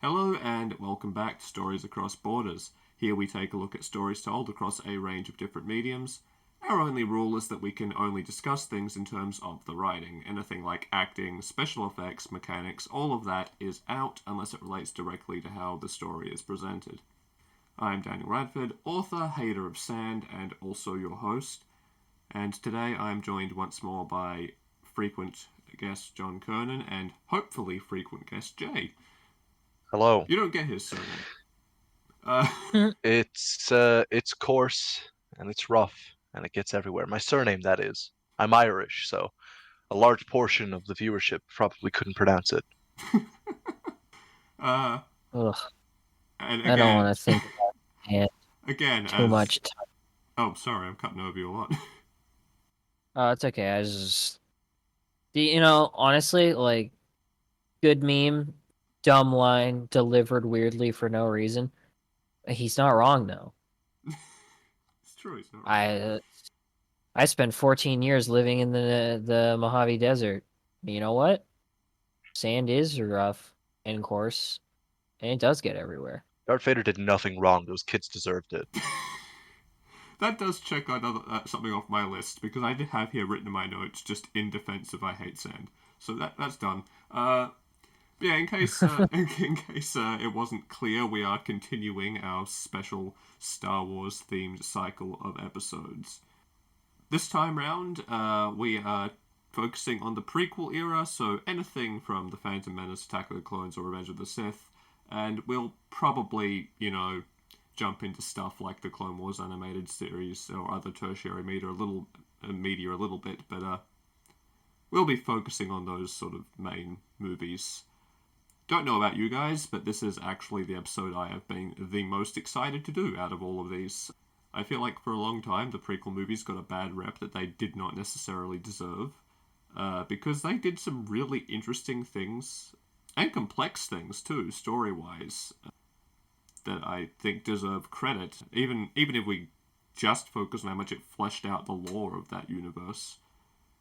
Hello and welcome back to Stories Across Borders. Here we take a look at stories told across a range of different mediums. Our only rule is that we can only discuss things in terms of the writing. Anything like acting, special effects, mechanics, all of that is out unless it relates directly to how the story is presented. I'm Daniel Radford, author, hater of sand, and also your host. And today I'm joined once more by frequent guest John Kernan and hopefully frequent guest Jay. Hello. You don't get his surname. Uh, It's coarse and it's rough and it gets everywhere. My surname, that is. I'm Irish, so a large portion of the viewership probably couldn't pronounce it. uh, Ugh, and I don't again, want to think about it. again, Too as much time. oh, sorry, I'm cutting over you a lot. Oh, it's okay. Honestly, like, good meme, dumb line, delivered weirdly for no reason. He's not wrong, though. It's true. It's not wrong. I spent 14 years living in the Mojave Desert. You know what? Sand is rough and coarse, and it does get everywhere. Darth Vader did nothing wrong. Those kids deserved it. That does check another something off my list because I did have here written in my notes just in defense of I hate sand. So that's done. Yeah, in case it wasn't clear, we are continuing our special Star Wars themed cycle of episodes. This time round, we are focusing on the prequel era, so anything from The Phantom Menace, Attack of the Clones, or Revenge of the Sith, and we'll probably, jump into stuff like the Clone Wars animated series or other tertiary media a little bit, but we'll be focusing on those sort of main movies. Don't know about you guys, but this is actually the episode I have been the most excited to do out of all of these. I feel like for a long time the prequel movies got a bad rep that they did not necessarily deserve, because they did some really interesting things and complex things too, story-wise, that I think deserve credit. Even if we just focus on how much it fleshed out the lore of that universe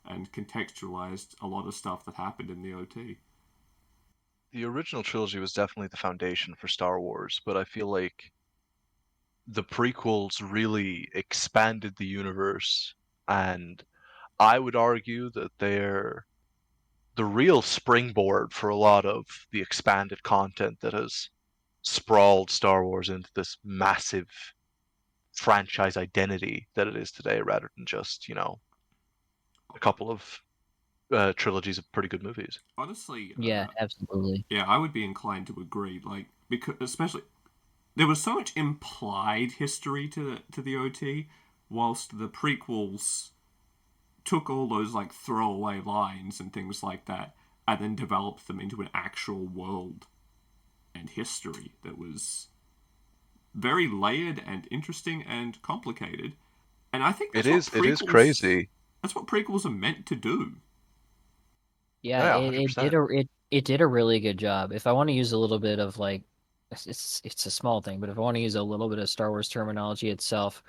and contextualized a lot of stuff that happened in the OT. The original trilogy was definitely the foundation for Star Wars, but I feel like the prequels really expanded the universe, and I would argue that they're the real springboard for a lot of the expanded content that has sprawled Star Wars into this massive franchise identity that it is today, rather than just, a couple of trilogies of pretty good movies. Honestly, Yeah, absolutely. yeah, I would be inclined to agree. Like, because especially there was so much implied history to the OT, whilst the prequels took all those like throwaway lines and things like that, and then developed them into an actual world and history that was very layered and interesting and complicated. And I think It is crazy. that's what prequels are meant to do. Yeah, Yeah, it did 100%. it did a really good job. If I want to use a little bit of like, it's a small thing, but if I want to use a little bit of Star Wars terminology itself,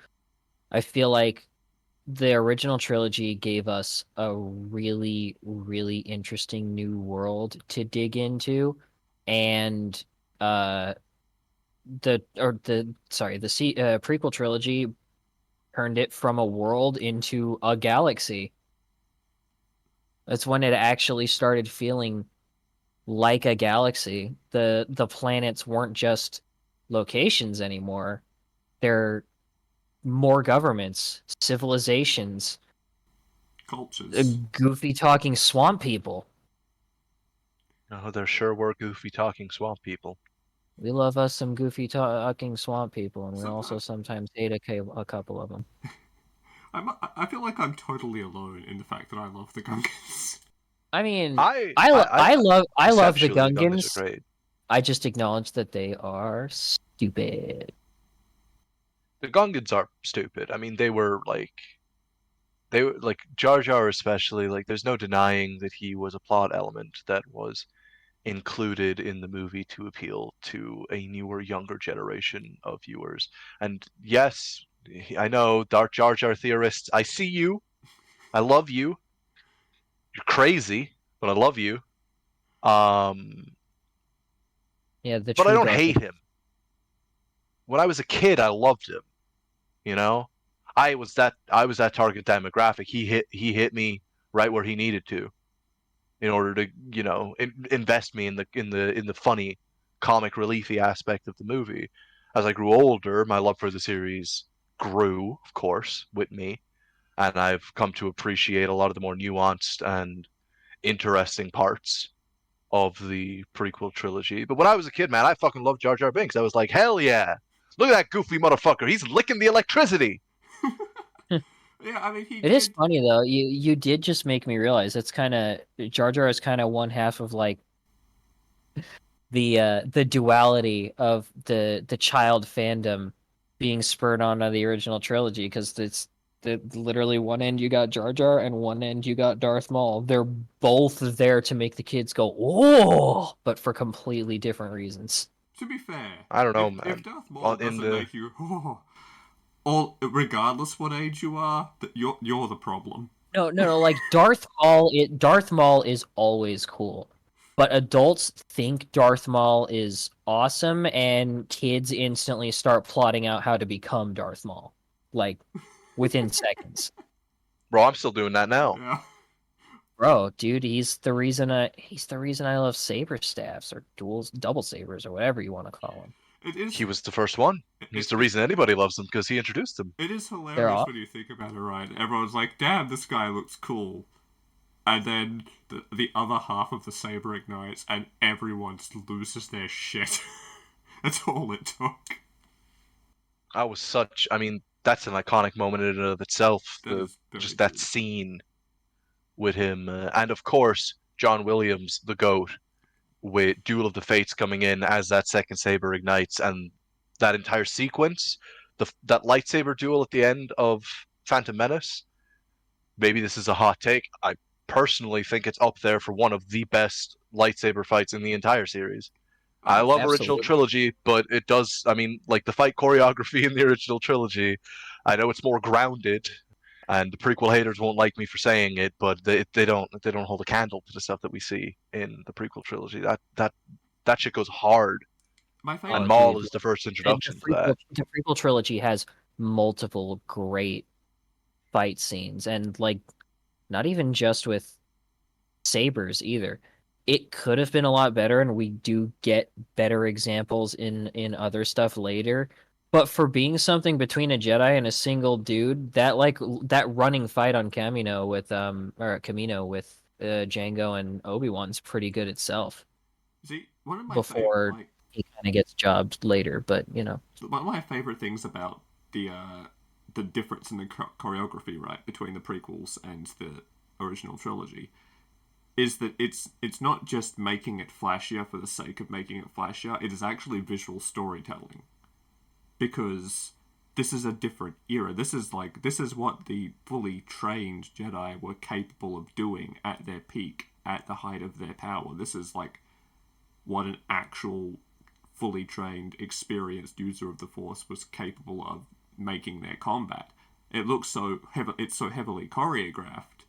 I feel like the original trilogy gave us a really, really interesting new world to dig into, and uh, the prequel trilogy turned it from a world into a galaxy. That's when it actually started feeling like a galaxy. The planets weren't just locations anymore. They're more governments, civilizations, Cultures. goofy talking swamp people. Oh, there sure were goofy talking swamp people. We love us some goofy talking swamp people, and we also Sometimes sometimes hate a couple of them. I feel like I'm totally alone in the fact that I love the Gungans. I mean, I, I I, lo- I I love I love the conceptually the Gungans are Gungans. great. I just acknowledge that they are stupid. The Gungans are stupid. I mean, they were like Jar Jar especially. Like, there's no denying that he was a plot element that was included in the movie to appeal to a newer, younger generation of viewers. And yes, I know, Dark Jar Jar theorists. I see you. I love you. You're crazy, but I love you. Um, Yeah, the but I true don't dark. hate him. When I was a kid, I loved him. You know, I was that target demographic. He hit me right where he needed to in order to invest me in the funny comic reliefy aspect of the movie. As I grew older, my love for the series grew, of course, with me, and I've come to appreciate a lot of the more nuanced and interesting parts of the prequel trilogy. But when I was a kid, man, I fucking loved Jar Jar Binks. I was like, hell yeah! Look at that goofy motherfucker. He's licking the electricity. Yeah, I mean, he It is did. funny though. You did just make me realize it's kind of Jar Jar is kind of one half of like the duality of the child fandom being spurred on by the original trilogy because it's literally one end you got Jar Jar and one end you got Darth Maul. They're both there to make the kids go oh, but for completely different reasons. To be fair, I don't know, if man. Darth Maul In doesn't the make you all regardless what age you are, that you're the problem. No. Like Darth Maul is always cool, but adults think Darth Maul is awesome, and kids instantly start plotting out how to become Darth Maul, like within seconds. bro, I'm still doing that now. Yeah. Bro, dude, he's the reason I love saber staffs or double sabers or whatever you want to call them. It is. He was the first one. He's the reason anybody loves him because he introduced them. It is They're hilarious off. when you think about it, right? Everyone's like, "Damn, this guy looks cool," and then the other half of the saber ignites, and everyone loses their shit. That's all it took. I mean, that's an iconic moment in and of itself. That is very Just that true. scene with him, and of course John Williams, the goat, with Duel of the Fates coming in as that second saber ignites, and that entire sequence, that lightsaber duel at the end of Phantom Menace. Maybe this is a hot take. I personally think it's up there for one of the best lightsaber fights in the entire series. I Oh, love original Absolutely. trilogy, but it does. I mean, like the fight choreography in the original trilogy, I know it's more grounded, and the prequel haters won't like me for saying it, but they don't hold a candle to the stuff that we see in the prequel trilogy. That shit goes hard, my and favorite. Maul Dude, is the first the introduction to that. the prequel trilogy has multiple great fight scenes, and like not even just with sabers either. It could have been a lot better, and we do get better examples in other stuff later. But for being something between a Jedi and a single dude, that running fight on Camino with Django and Obi-Wan's pretty good itself. See, one of my favorite, Before he kind of gets jobbed later, but you know. one of my favorite things about the difference in the choreography, right, between the prequels and the original trilogy, is that it's not just making it flashier for the sake of making it flashier. It is actually visual storytelling, because this is a different era. This is what the fully trained Jedi were capable of doing at their peak, at the height of their power. This is like what an actual fully trained, experienced user of the Force was capable of making their combat. It's so heavily choreographed,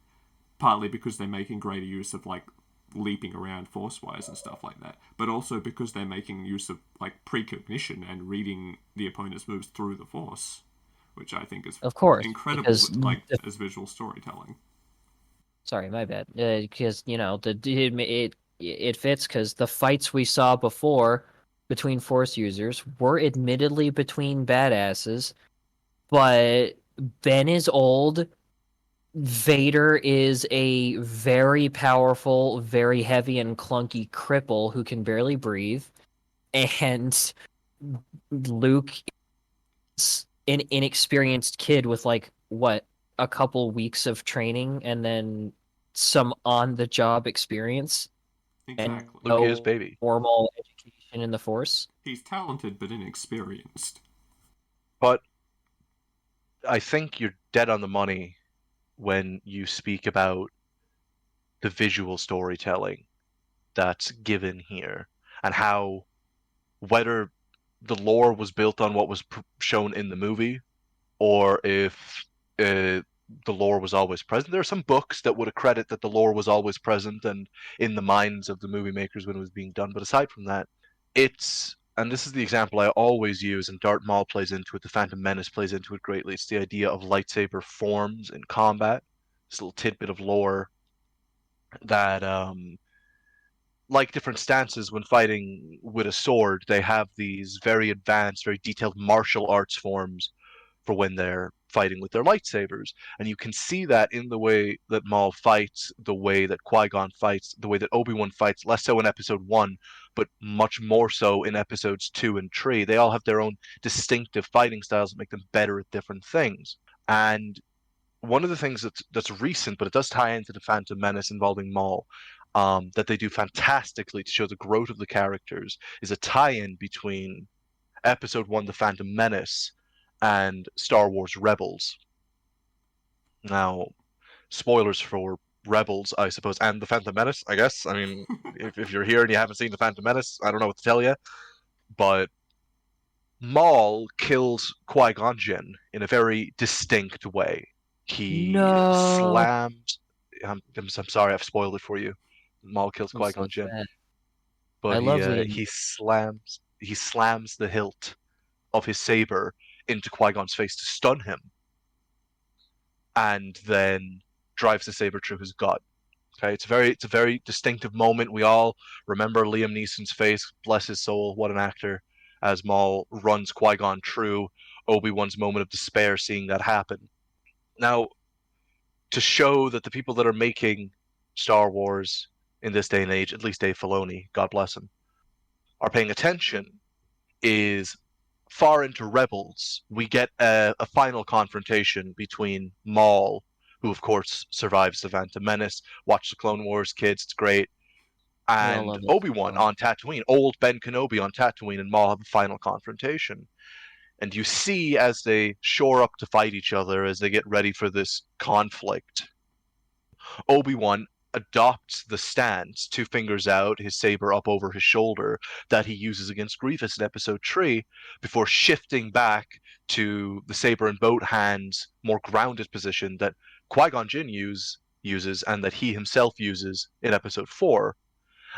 partly because they're making greater use of like leaping around force-wise and stuff like that, but also because they're making use of like precognition and reading the opponent's moves through the Force, which I think is Of course, incredible, because like as visual storytelling. sorry, my bad. Because you know it fits because the fights we saw before between Force users were admittedly between badasses, but Ben is old. Vader is a very powerful, very heavy and clunky cripple who can barely breathe, and Luke an inexperienced kid with like what a couple weeks of training and then some on the job experience and Exactly. Luke is no baby. formal education in the Force. He's talented but inexperienced. But I think you're dead on the money when you speak about the visual storytelling that's given here and how whether the lore was built on what was shown in the movie or if the lore was always present. There are some books that would accredit that the lore was always present and in the minds of the movie makers when it was being done. But aside from that, and this is the example I always use, and Darth Maul plays into it, the Phantom Menace plays into it greatly. It's the idea of lightsaber forms in combat. This little tidbit of lore that, like different stances when fighting with a sword, they have these very advanced, very detailed martial arts forms for when they're fighting with their lightsabers. And you can see that in the way that Maul fights, the way that Qui-Gon fights, the way that Obi-Wan fights, less so in episode 1, but much more so in episodes 2 and 3. They all have their own distinctive fighting styles that make them better at different things. And one of the things that's recent, but it does tie into the Phantom Menace involving Maul, that they do fantastically to show the growth of the characters, is a tie-in between Episode 1, The Phantom Menace, and Star Wars Rebels. Now, spoilers for Rebels, I suppose, and The Phantom Menace, I guess. I mean, if you're here and you haven't seen The Phantom Menace, I don't know what to tell you. But Maul kills Qui-Gon Jinn in a very distinct way. He No. slams. I'm sorry, I've spoiled it for you. Maul kills I'm so Qui-Gon Jinn, sad. I but love he slams the hilt of his saber into Qui-Gon's face to stun him, and then drives the saber through his gut. Okay, it's a very distinctive moment. We all remember Liam Neeson's face, bless his soul, what an actor, as Maul runs Qui-Gon through Obi-Wan's moment of despair seeing that happen. Now, to show that the people that are making Star Wars in this day and age, at least Dave Filoni, God bless him, are paying attention, is far into Rebels, we get a final confrontation between Maul, who of course survives the Phantom Menace. Watch the Clone Wars, kids, it's great. We all And love it. Obi-Wan on Tatooine, old Ben Kenobi on Tatooine, and Maul have a final confrontation. And you see as they shore up to fight each other, as they get ready for this conflict, Obi-Wan adopts the stance, two fingers out, his saber up over his shoulder, that he uses against Grievous in episode 3, before shifting back to the saber in both hands, more grounded position that Qui-Gon Jinn uses and that he himself uses in episode 4.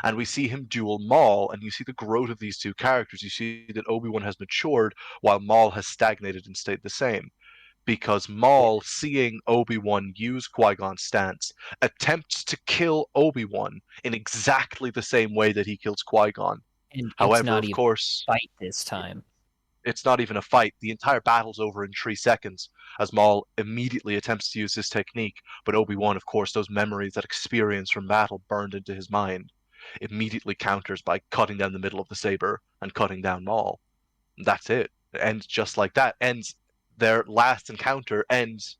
And we see him duel Maul, and you see the growth of these two characters. You see that Obi-Wan has matured while Maul has stagnated and stayed the same, because Maul, seeing Obi-Wan use Qui-Gon's stance, attempts to kill Obi-Wan in exactly the same way that he kills Qui-Gon. And it's However, not of even course, a fight this time. it's not even a fight. The entire battle's over in 3 seconds, as Maul immediately attempts to use this technique, but Obi-Wan, of course, those memories, that experience from battle burned into his mind, immediately counters by cutting down the middle of the saber and cutting down Maul. That's it. It ends just like that. Ends their last encounter ends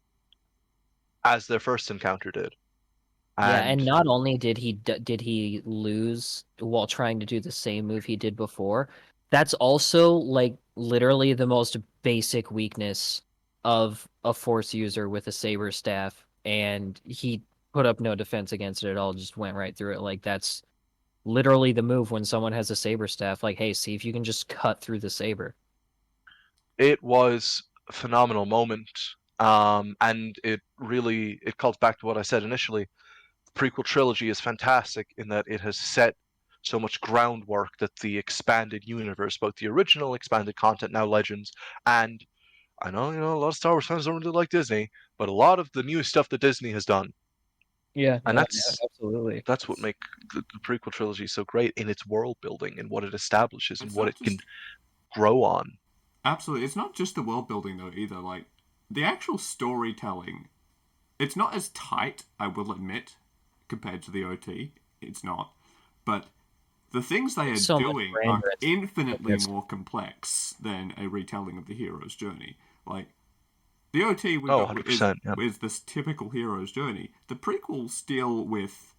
as their first encounter did. Yeah, and And not only did he lose while trying to do the same move he did before, that's also like literally the most basic weakness of a Force user with a saber staff, and he put up no defense against it at all, just went right through it. Like that's literally the move when someone has a saber staff. Like, hey, see if you can just cut through the saber. it was a phenomenal moment. And it calls back to what I said initially. The prequel trilogy is fantastic in that it has set so much groundwork that the expanded universe, both the original expanded content, now Legends, and I know, a lot of Star Wars fans don't really like Disney, but a lot of the new stuff that Disney has done, Yeah, and no, yeah, absolutely. that's what makes the prequel trilogy so great in its world building and what it establishes and It's what not it can just grow on. absolutely. It's not just the world building though either. Like the actual storytelling, it's not as tight. I will admit, compared to the OT, it's not. But the things they are So much doing are grander and infinitely yes. more complex than a retelling of the hero's journey. Like the OT we Oh, got 100%. Yeah. is this typical hero's journey. The prequels deal with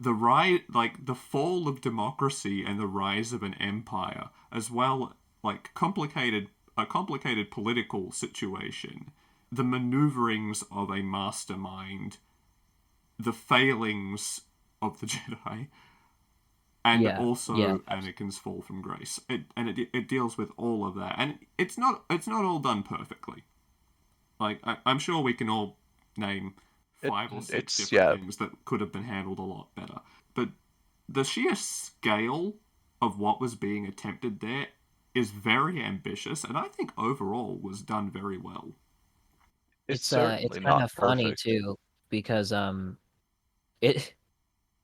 the rise, like the fall of democracy and the rise of an empire, as well like a complicated political situation, the maneuverings of a mastermind, the failings of the Jedi, and Yeah, also yeah. Anakin's fall from grace. It deals with all of that, and it's not all done perfectly. Like I'm sure we can all name five or six different things that could have been handled a lot better. But the sheer scale of what was being attempted there is very ambitious, and I think overall was done very well. It's It's certainly kind not of funny perfect. too because it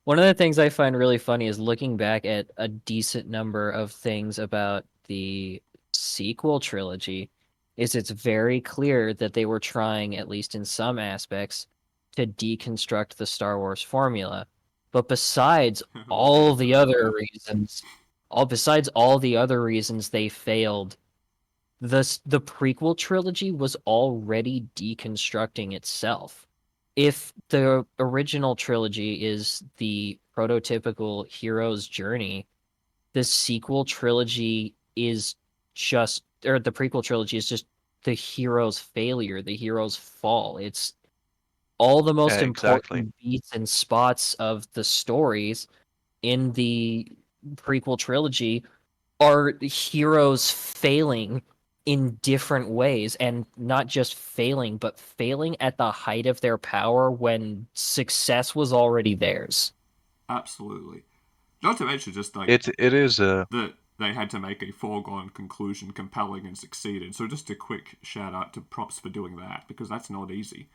one of the things I find really funny is looking back at a decent number of things about the sequel trilogy is it's very clear that they were trying, at least in some aspects, to deconstruct the Star Wars formula. But besides We'll get all into the that other later. reasons, all the other reasons they failed, the prequel trilogy was already deconstructing itself. If the original trilogy is the prototypical hero's journey, the sequel trilogy is just, or the prequel trilogy is just the hero's failure, the hero's fall. It's all the Yeah, most exactly. important beats and spots of the stories in the prequel trilogy are heroes failing in different ways, and not just failing, but failing at the height of their power when success was already theirs. Absolutely. Not to mention just like It is a that they had to make a foregone conclusion compelling and succeeded. So just a quick shout out to props for doing that because that's not easy.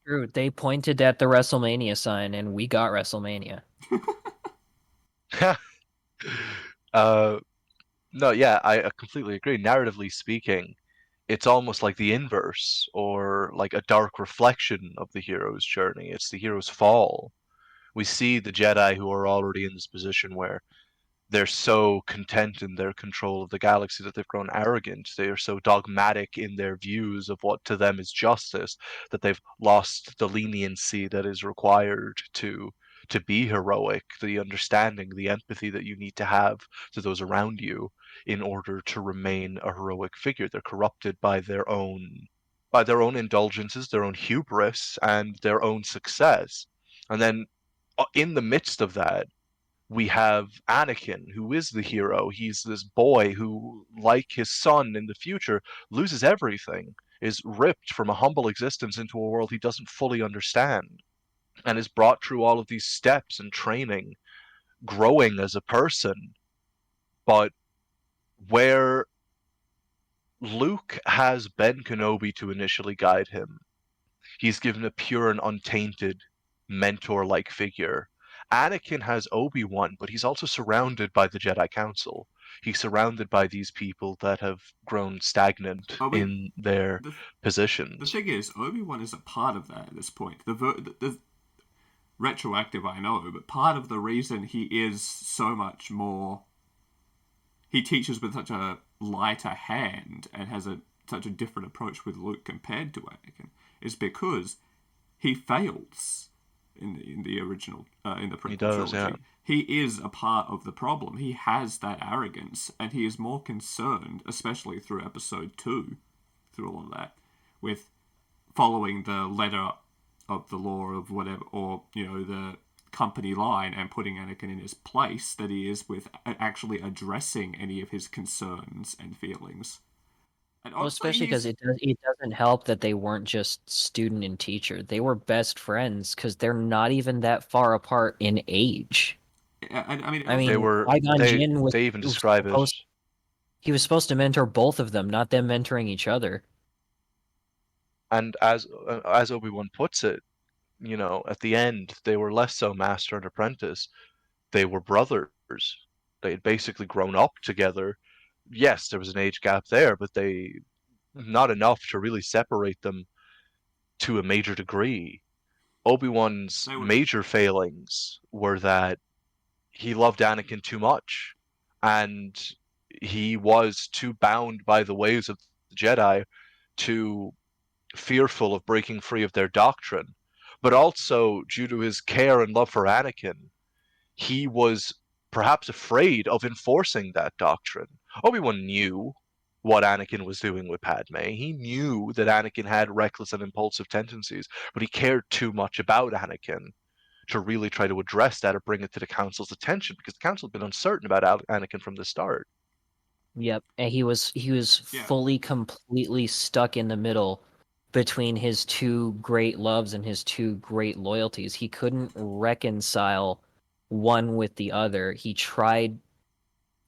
True, they pointed at the WrestleMania sign and we got WrestleMania. uh no, yeah, I completely agree. Narratively speaking, it's almost like the inverse or like a dark reflection of the hero's journey. It's the hero's fall. We see the Jedi who are already in this position where they're so content in their control of the galaxy that they've grown arrogant. They are so dogmatic in their views of what to them is justice that they've lost the leniency that is required to be heroic, the understanding, the empathy that you need to have to those around you in order to remain a heroic figure. They're corrupted by their own indulgences, their own hubris, and their own success. And then in the midst of that, we have Anakin, who is the hero. He's this boy who, like his son in the future, loses everything, is ripped from a humble existence into a world he doesn't fully understand, and is brought through all of these steps and training, growing as a person. But where Luke has Ben Kenobi to initially guide him, he's given a pure and untainted mentor-like figure. Anakin has Obi-Wan, but he's also surrounded by the Jedi Council. He's surrounded by these people that have grown stagnant Oh, but in their the the positions. thing is, Obi-Wan is a part of that at this point. The retroactive, I know, but part of the reason he is so much more, he teaches with such a lighter hand and has such a different approach with Luke compared to Anakin, is because he fails in the original in the He prequel does, yeah. trilogy. He is a part of the problem. He has that arrogance, and he is more concerned, especially through episode 2, through all of that, with following the letter of the law of whatever, or the company line, and putting Anakin in his place, that he is with actually addressing any of his concerns and feelings. And Well, honestly, especially because he's it doesn't help that they weren't just student and teacher. They were best friends because they're not even that far apart in age. I mean, I also, They mean, were Qui-Gon they Jinn they even was describe it. supposed he was supposed to mentor both of them, not them mentoring each other. And as Obi-Wan puts it, at the end they were less so master and apprentice. They were brothers. They had basically grown up together. Yes, there was an age gap there, but they not enough to really separate them to a major degree. Obi-Wan's they were major failings were that he loved Anakin too much, and he was too bound by the ways of the Jedi, too fearful of breaking free of their doctrine. But also, due to his care and love for Anakin, he was perhaps afraid of enforcing that doctrine. Obi-Wan knew what Anakin was doing with Padme. He knew that Anakin had reckless and impulsive tendencies, but he cared too much about Anakin to really try to address that or bring it to the Council's attention because the Council had been uncertain about Anakin from the start. Yep, and he was yeah. fully completely stuck in the middle between his two great loves and his two great loyalties. He couldn't reconcile one with the other. He tried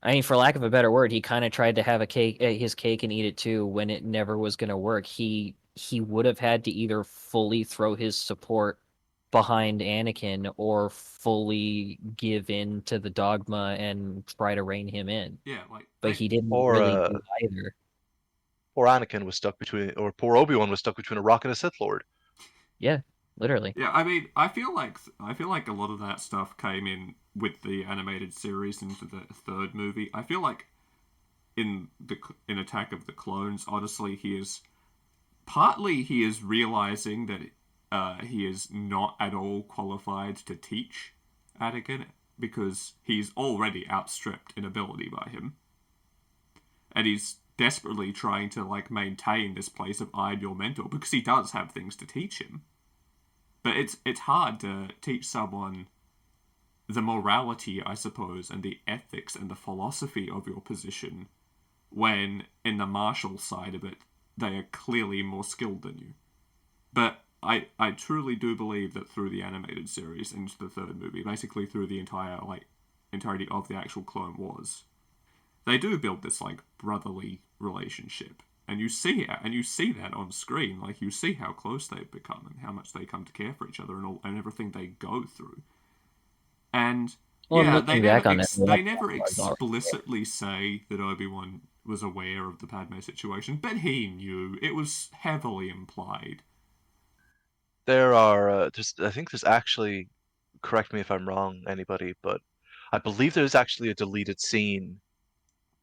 I mean, for lack of a better word, he kind of tried to have his cake and eat it too when it never was going to work. He would have had to either fully throw his support behind Anakin or fully give in to the dogma and try to rein him in. Yeah, like But he didn't Or really do either. poor Anakin was stuck between, or poor Obi-Wan was stuck between a rock and a Sith Lord. Yeah, literally. yeah. I mean, I feel like a lot of that stuff came in with the animated series into the third movie. I feel like in Attack of the Clones, honestly, he is realizing that he is not at all qualified to teach Anakin because he's already outstripped in ability by him, and he's desperately trying to like maintain this place of I'm your mentor because he does have things to teach him. But it's hard to teach someone the morality, I suppose, and the ethics and the philosophy of your position when in the martial side of it they are clearly more skilled than you. But I truly do believe that through the animated series into the third movie, basically through the entirety of the actual Clone Wars, they do build this like brotherly relationship. And you see it, and you see that on screen. Like you see how close they've become and how much they come to care for each other and everything they go through. And Well, yeah, looking back on it, they never explicitly say that Obi-Wan was aware of the Padme situation, but he knew. It was heavily implied. There are, I think there's actually, correct me if I'm wrong, anybody, but I believe there's actually a deleted scene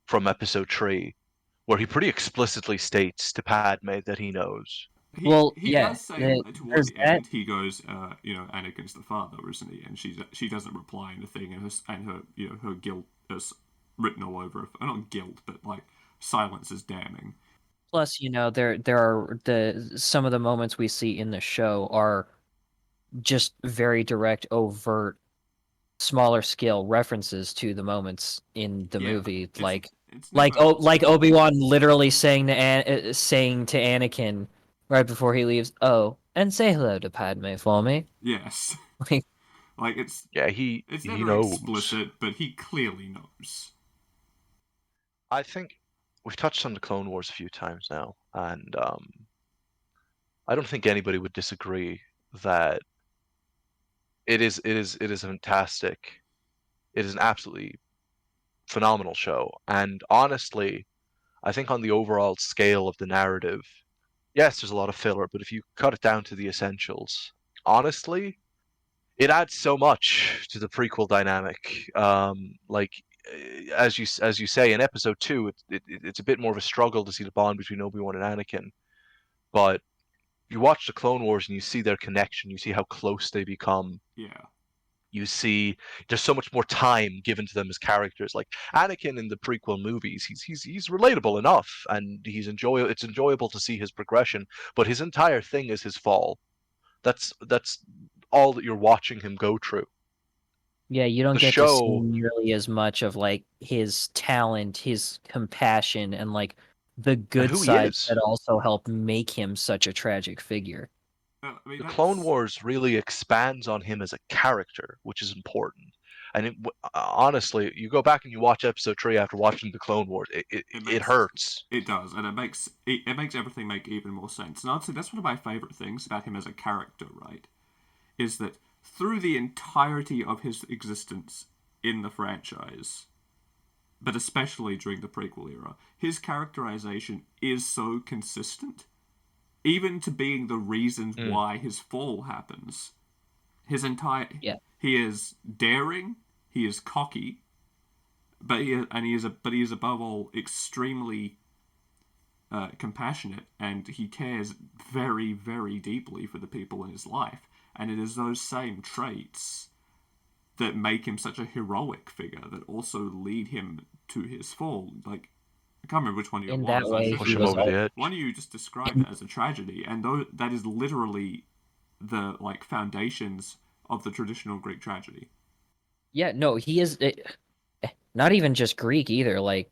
from episode 3 where he pretty explicitly states to Padme that he knows. He does say toward there's the that. end. He goes, Anakin's the father, isn't he? And she doesn't reply anything, and her her guilt is written all over her. Not guilt, but like silence is damning. Plus, there are some of the moments we see in the show are just very direct, overt, smaller scale references to the moments in the movie, it's never... like Obi-Wan literally saying to Anakin right before he leaves, "Oh, and say hello to Padme for me." Yes. Like it's he never knows. explicit, but he clearly knows. I think we've touched on the Clone Wars a few times now, and I don't think anybody would disagree that it is fantastic. It is an absolutely phenomenal show, and honestly, I think on the overall scale of the narrative, yes, there's a lot of filler, but if you cut it down to the essentials, honestly, it adds so much to the prequel dynamic. As you say in episode 2, it's a bit more of a struggle to see the bond between Obi-Wan and Anakin, but you watch the Clone Wars and you see their connection, you see how close they become. Yeah. You see there's so much more time given to them as characters. Like Anakin in the prequel movies, he's relatable enough, and it's enjoyable to see his progression, but his entire thing is his fall. That's all that you're watching him go through. Yeah, you don't The get to see show, nearly as much of like his talent, his compassion, and like the and good who he sides is. that also help make him such a tragic figure. I mean, The Clone Wars really expands on him as a character, which is important. And honestly, you go back and you watch episode 3 after watching the Clone Wars, it hurts. It does, and it makes everything make even more sense. And honestly, that's one of my favorite things about him as a character, right? Is that through the entirety of his existence in the franchise, but especially during the prequel era, his characterization is so consistent, even to being the reasons why his fall happens. His entire he is daring, he is cocky, but he is above all extremely compassionate, and he cares very, very deeply for the people in his life. And it is those same traits that make him such a heroic figure that also lead him to his fall. Like, I can't remember which one you In was. that way, push him over the edge. One of you just described it as a tragedy, and that is literally the like foundations of the traditional Greek tragedy. Yeah, no, he is not even just Greek either. Like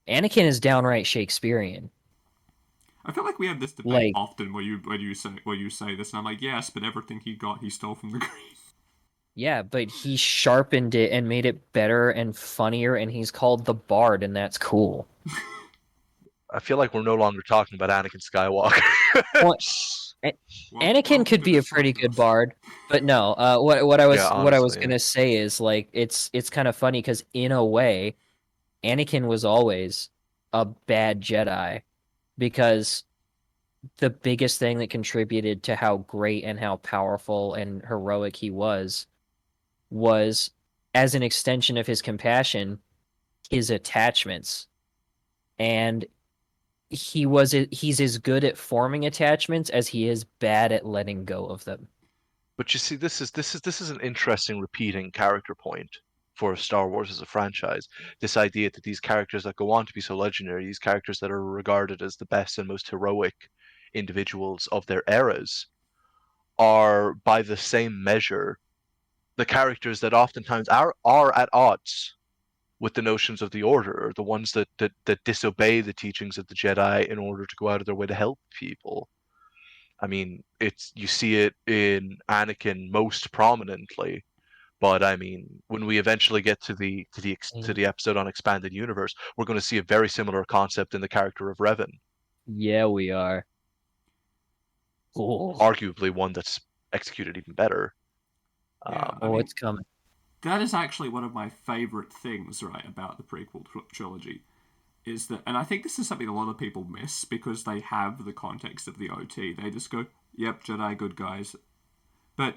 Anakin is downright Shakespearean. I feel like we have this debate often where you say this, and I'm like, yes, but everything he got, he stole from the Greeks. Yeah, but he sharpened it and made it better and funnier, and he's called the Bard, and that's cool. I feel like we're no longer talking about Anakin Skywalker. Well, Anakin Welcome could to be the a pretty good Slumdust. bard, but no. What I Yeah, was honestly, yeah. gonna say is like it's kind of funny because in a way, Anakin was always a bad Jedi because the biggest thing that contributed to how great and how powerful and heroic he was as an extension of his compassion, his attachments. And he's as good at forming attachments as he is bad at letting go of them. But you see, this is an interesting repeating character point for Star Wars as a franchise. This idea that these characters that go on to be so legendary, these characters that are regarded as the best and most heroic individuals of their eras, are by the same measure the characters that oftentimes are at odds with the notions of the Order, or the ones that disobey the teachings of the Jedi in order to go out of their way to help people. I mean, it's you see it in Anakin most prominently, but I mean, when we eventually get to the episode on expanded universe, we're going to see a very similar concept in the character of Revan, Yeah, we are. Oh, arguably one that's executed even better. Yeah, I oh, mean, it's coming. that is actually one of my favorite things, right, about the prequel trilogy. Is that, and I think this is something a lot of people miss because they have the context of the OT. They just go, "Yep, Jedi good guys," but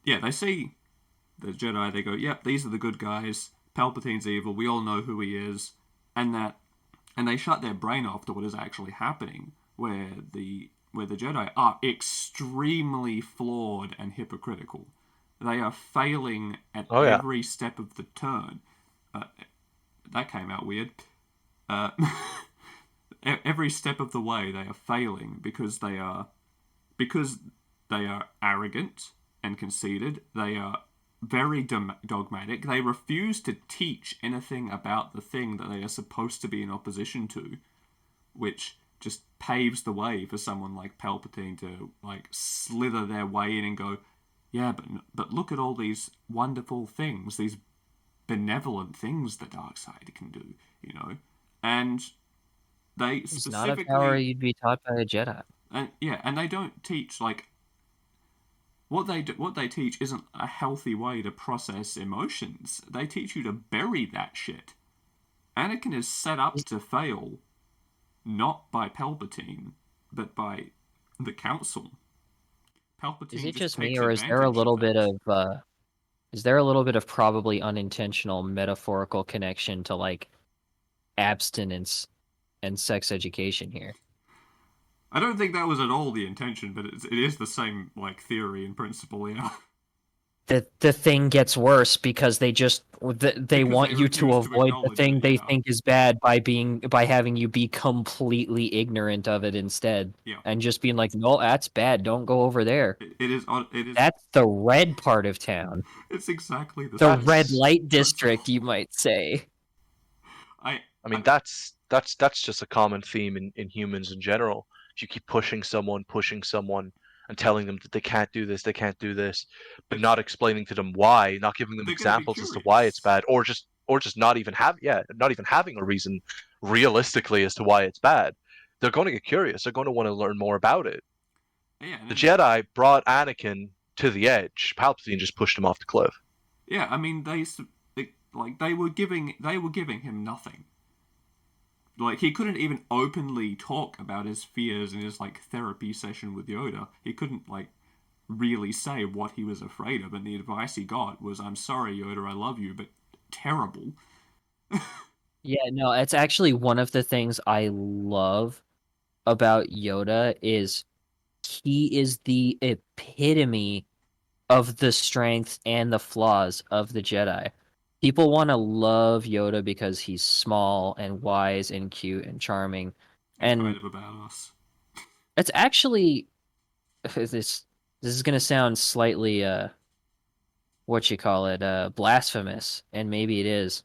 yeah, they see the Jedi. They go, "Yep, these are the good guys. Palpatine's evil. We all know who he is," and and they shut their brain off to what is actually happening, where the Jedi are extremely flawed and hypocritical. They are failing at Oh yeah. every step of the turn. Uh, that came out weird. Uh, every step of the way, they are failing because they are arrogant and conceited. They are very dogmatic. They refuse to teach anything about the thing that they are supposed to be in opposition to, which just paves the way for someone like Palpatine to like slither their way in and go, yeah, but look at all these wonderful things, these benevolent things the dark side can do, you know, and they It's not a power specifically, you'd be taught by a Jedi. and yeah, and they don't teach like what they teach isn't a healthy way to process emotions. They teach you to bury that shit. Anakin is set up Is, to fail, not by Palpatine, but by the Council. is Palpatine it just just me, takes or advantage of that. is there a little bit of probably unintentional metaphorical connection to like abstinence and sex education here? I don't think that was at all the intention, but it is the same like theory in principle, yeah. The thing gets worse because they Because they want you to refuse to avoid the acknowledge thing it, they yeah. think is bad by having you be completely ignorant of it instead, Yeah. and just being like, no, that's bad, don't go over there. It is That's the red part of town, it's exactly the the same red That's light principle. district, you might say. I, I I mean, that's just a common theme in humans in general. If you keep pushing someone, and telling them that they can't do this, they can't do this, but not explaining to them why, not giving them they're gonna be examples as to why it's curious. bad, or just not even having a reason realistically as to why it's bad, they're going to get curious. They're going to want to learn more about it. Yeah, and The then Jedi brought Anakin to the edge. Palpatine just pushed him off the cliff. yeah, I mean they were giving him nothing. Like he couldn't even openly talk about his fears in his like therapy session with Yoda. He couldn't like really say what he was afraid of, and the advice he got was, "I'm sorry, Yoda, I love you, but terrible." Yeah, no, it's actually one of the things I love about Yoda is he is the epitome of the strengths and the flaws of the Jedi. People want to love Yoda because he's small and wise and cute and charming. And kind And of a badass. it's actually this is going to sound slightly what you call it, blasphemous, and maybe it is.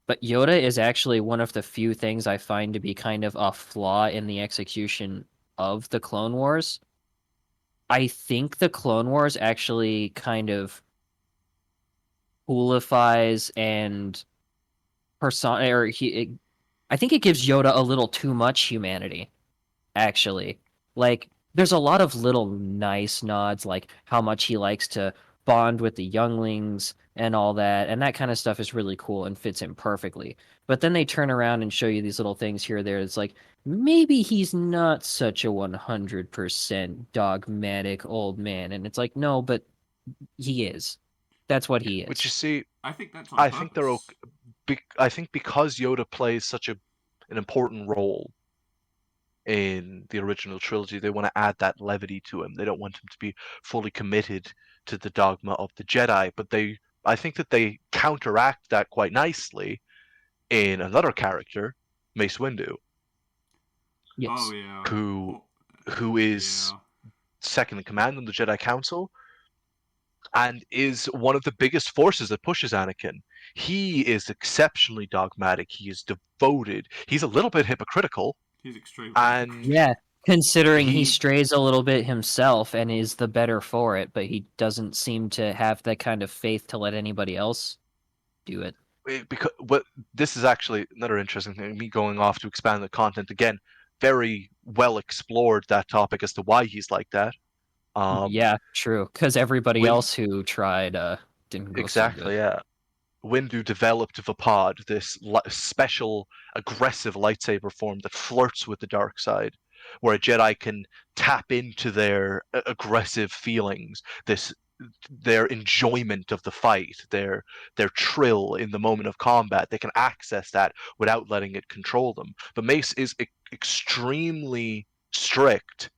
But Yoda is actually one of the few things I find to be kind of a flaw in the execution of the Clone Wars. I think the Clone Wars actually kind of coolifies and I think it gives Yoda a little too much humanity, actually. Like, there's a lot of little nice nods, like how much he likes to bond with the younglings and all that, and that kind of stuff is really cool and fits him perfectly. But then they turn around and show you these little things here or there. It's like, maybe he's not such a 100% dogmatic old man. And it's like, no, but he is. That's what he Which you is. see, I think that's on I purpose. think they're okay. I think because Yoda plays such an important role in the original trilogy, they want to add that levity to him. They don't want him to be fully committed to the dogma of the Jedi, but I think that they counteract that quite nicely in another character, Mace Windu, Yes. Oh yeah. who is second in command on the Jedi Council and is one of the biggest forces that pushes Anakin. He is exceptionally dogmatic. He is devoted. He's a little bit hypocritical, He's extremely. and Yeah, considering he he strays a little bit himself and is the better for it, but he doesn't seem to have that kind of faith to let anybody else do it. because what this is actually another interesting thing. Me going off to expand the content again, very well explored that topic as to why he's like that. Yeah, true. Because everybody When else who tried didn't go so exactly, good. yeah. Windu developed Vapad, this special aggressive lightsaber form that flirts with the dark side, where a Jedi can tap into their aggressive feelings, their enjoyment of the fight, their trill in the moment of combat. They can access that without letting it control them. But Mace is extremely strict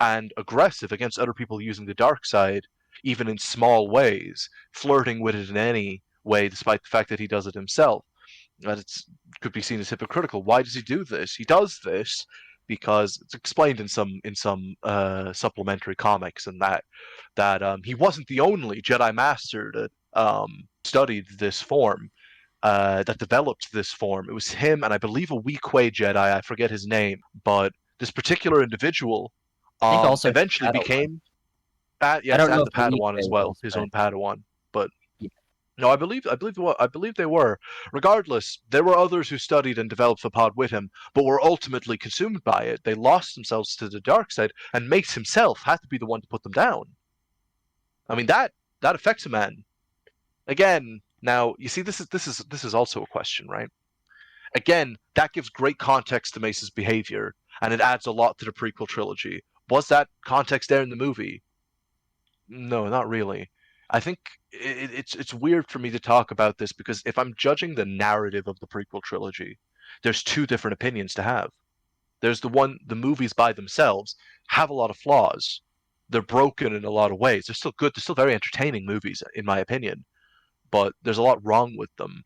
and aggressive against other people using the dark side, even in small ways, flirting with it in any way, despite the fact that he does it himself. That it could be seen as hypocritical. Why does he do this? He does this because it's explained in some supplementary comics, and that he wasn't the only Jedi Master that studied this form. That developed this form. It was him and I believe a Weequay Jedi. I forget his name, but this particular individual I think also eventually Padawan. became I yes, don't know and if the the weak Padawan way as well, was, his but own Padawan. But yeah. no, I believe they were. Regardless, there were others who studied and developed the pod with him, but were ultimately consumed by it. They lost themselves to the dark side, and Mace himself had to be the one to put them down. I mean that affects a man. Again, now you see this is also a question, right? Again, that gives great context to Mace's behavior, and it adds a lot to the prequel trilogy. Was that context there in the movie? No, not really. I think it's weird for me to talk about this because if I'm judging the narrative of the prequel trilogy, there's two different opinions to have. There's the movies by themselves have a lot of flaws. They're broken in a lot of ways. They're still good. They're still very entertaining movies, in my opinion. But there's a lot wrong with them.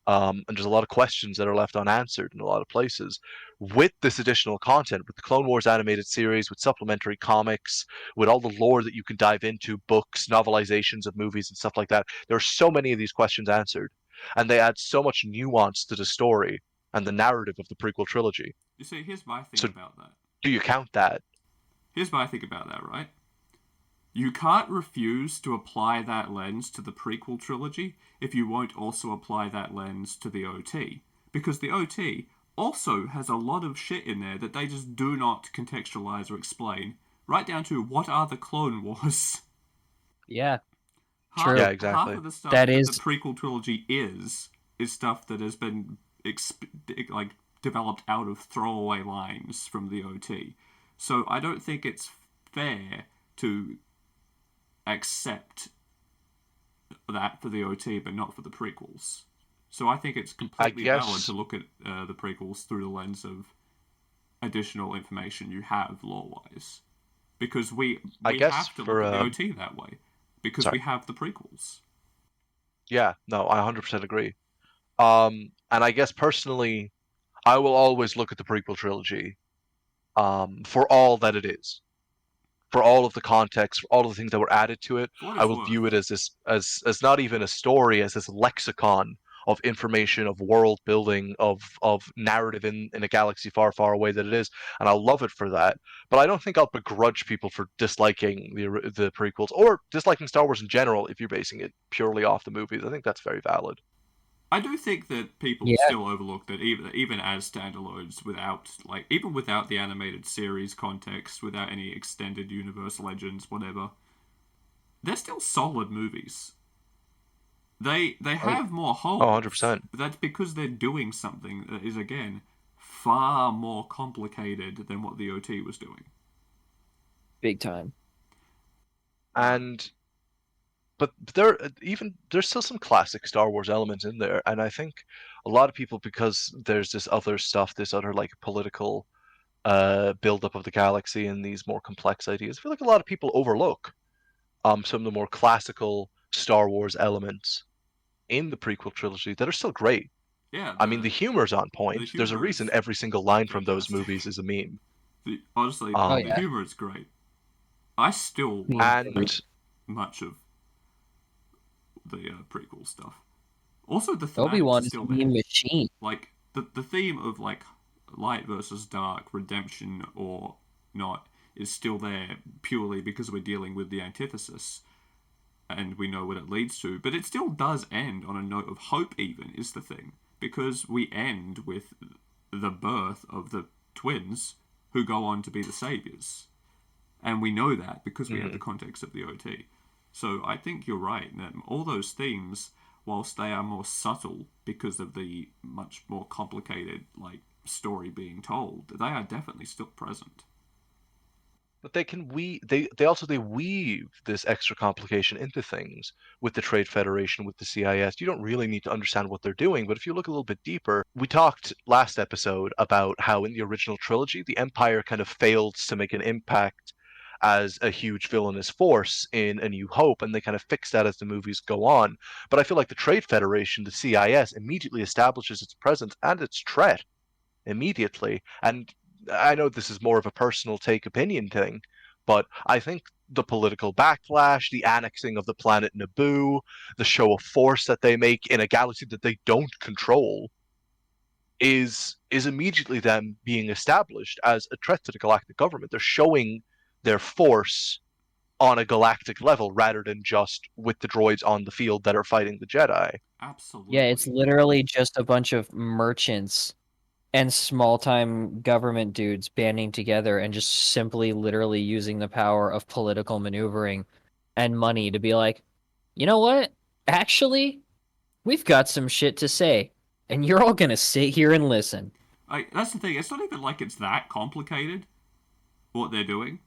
And there's a lot of questions that are left unanswered in a lot of places. With this additional content, with the Clone Wars animated series, with supplementary comics, with all the lore that you can dive into, books, novelizations of movies, and stuff like that, there are so many of these questions answered, and they add so much nuance to the story and the narrative of the prequel trilogy. You see, here's my thing So, about that. do you count that? Here's my thing about that, right? You can't refuse to apply that lens to the prequel trilogy if you won't also apply that lens to the OT. Because the OT also has a lot of shit in there that they just do not contextualize or explain, right down to what are the Clone Wars. Yeah, Half, true. Yeah, exactly. Half of the stuff That that is- the prequel trilogy is stuff that has been developed out of throwaway lines from the OT. So I don't think it's fair to accept that for the OT but not for the prequels. So I think it's completely valid to look at the prequels through the lens of additional information you have lore-wise. Because we have to look at the OT that way. Because we have the prequels. Yeah, no, I 100% agree. And I guess personally, I will always look at the prequel trilogy for all that it is. For all of the context, for all of the things that were added to it, I will view it as this as not even a story, as this lexicon of information, of world building, of narrative in a galaxy far, far away that it is, and I love it for that. But I don't think I'll begrudge people for disliking the prequels or disliking Star Wars in general if you're basing it purely off the movies. I think that's very valid. I do think that people Yeah. still overlook that even as standalones, even without the animated series context, without any extended universe legends, whatever, they're still solid movies. They have more Oh, holes. 100%. But that's because they're doing something that is again far more complicated than what the OT was doing. Big time. And but there's still some classic Star Wars elements in there, and I think a lot of people, because there's this other stuff, this other like political buildup of the galaxy and these more complex ideas, I feel like a lot of people overlook some of the more classical Star Wars elements in the prequel trilogy that are still great. Yeah, I mean, the humor's on the point. There's a humor reason is every single line from those fantastic. movies is a meme. Honestly, Oh, the yeah. humor is great. I still Me love And much of the prequel stuff. Also, the thematics are Obi-Wan is a still mean there. machine. Like the theme of like light versus dark, redemption or not, is still there purely because we're dealing with the antithesis and we know what it leads to. But it still does end on a note of hope. Even is the thing, because we end with the birth of the twins who go on to be the saviors, and we know that because we have the context of the OT. So I think you're right. That all those themes, whilst they are more subtle because of the much more complicated like story being told, they are definitely still present. But they weave this extra complication into things with the Trade Federation, with the CIS. You don't really need to understand what they're doing, but if you look a little bit deeper, we talked last episode about how in the original trilogy, the Empire kind of failed to make an impact as a huge villainous force in A New Hope, and they kind of fix that as the movies go on. But I feel like the Trade Federation, the CIS, immediately establishes its presence and its threat immediately. And I know this is more of a personal take opinion thing, but I think the political backlash, the annexing of the planet Naboo, the show of force that they make in a galaxy that they don't control is immediately them being established as a threat to the galactic government. They're showing their force on a galactic level rather than just with the droids on the field that are fighting the Jedi. Absolutely. Yeah, it's literally just a bunch of merchants and small-time government dudes banding together and just simply literally using the power of political maneuvering and money to be like, you know what? Actually, we've got some shit to say, and you're all gonna sit here and listen. That's the thing. It's not even like it's that complicated what they're doing.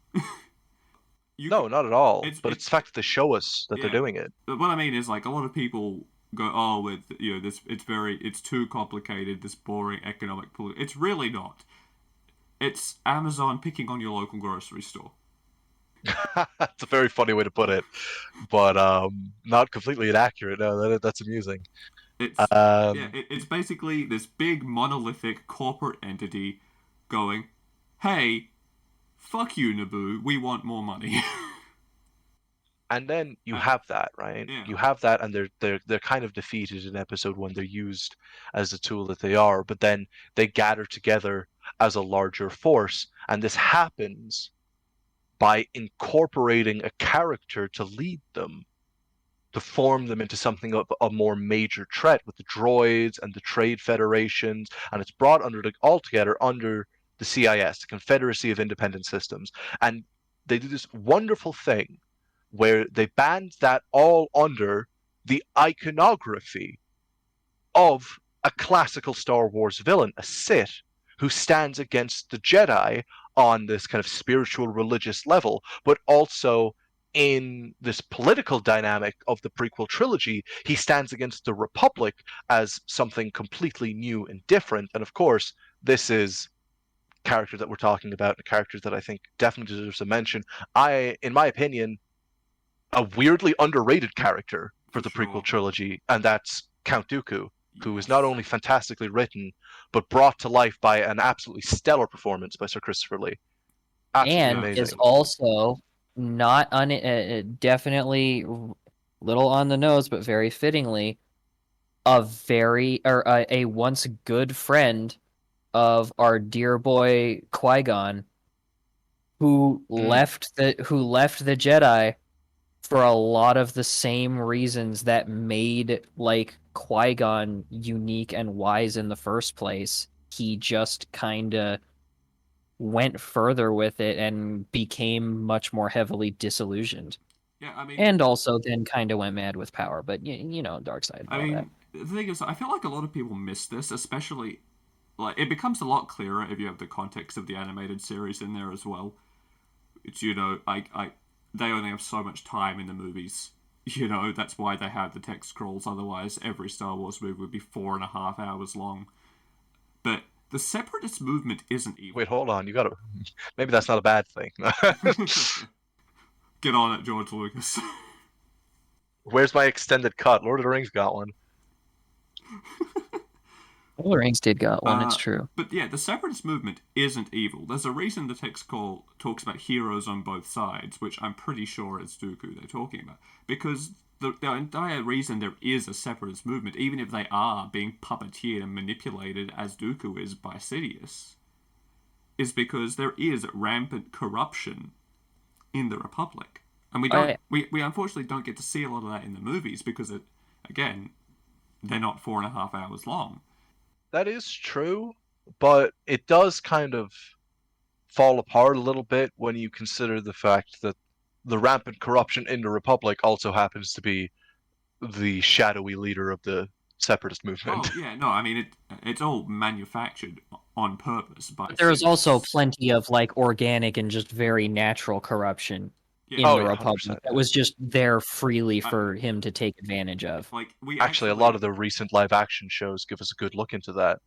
No, not at all. But It's it's the fact that they show us that they're yeah. doing it. But what I mean is like a lot of people go, oh, with this, it's too complicated. This boring economic political. It's really not. It's Amazon picking on your local grocery store. That's a very funny way to put it, but not completely inaccurate. No, that's amusing. It's yeah, Um, it's basically this big monolithic corporate entity going, hey, fuck you, Naboo. We want more money. and then you Uh, have that, right? yeah, You have that, and they're kind of defeated in episode one. They're used as the tool that they are, but then they gather together as a larger force, and this happens by incorporating a character to lead them, to form them into something of a more major threat with the droids and the trade federations, and it's brought all together under the CIS, the Confederacy of Independent Systems, and they do this wonderful thing where they band that all under the iconography of a classical Star Wars villain, a Sith, who stands against the Jedi on this kind of spiritual religious level, but also in this political dynamic of the prequel trilogy, he stands against the Republic as something completely new and different. And of course, this is character that we're talking about, a character that I think definitely deserves a mention. In my opinion, a weirdly underrated character for the sure. prequel trilogy, and that's Count Dooku, who is Yes. not only fantastically written, but brought to life by an absolutely stellar performance by Sir Christopher Lee. Absolutely And amazing. is also not definitely little on the nose, but very fittingly a once good friend of our dear boy Qui-Gon, who left the Jedi for a lot of the same reasons that made like Qui-Gon unique and wise in the first place. He just kind of went further with it and became much more heavily disillusioned. Yeah, I mean, And also then kind of went mad with power, but dark side and I all that. mean, the thing is, I feel like a lot of people miss this, especially like it becomes a lot clearer if you have the context of the animated series in there as well. It's they only have so much time in the movies. That's why they have the text scrolls. Otherwise, every Star Wars movie would be 4.5 hours long. But the Separatist movement isn't evil. Wait, hold on. You gotta. Maybe that's not a bad thing. Get on it, George Lucas. Where's my extended cut? Lord of the Rings got one. Lord of the Rings did got one, it's true. But yeah, the Separatist movement isn't evil. There's a reason the text call talks about heroes on both sides, which I'm pretty sure is Dooku they're talking about. Because the entire reason there is a Separatist movement, even if they are being puppeteered and manipulated as Dooku is by Sidious, is because there is rampant corruption in the Republic. And we unfortunately don't get to see a lot of that in the movies because, again, they're not 4.5 hours long. That is true, but it does kind of fall apart a little bit when you consider the fact that the rampant corruption in the Republic also happens to be the shadowy leader of the Separatist movement. Oh yeah, no, I mean it's all manufactured on purpose by. But there's also plenty of like organic and just very natural corruption in the Republic that was just there freely for him to take advantage of. Like actually, a lot of the recent live action shows give us a good look into that.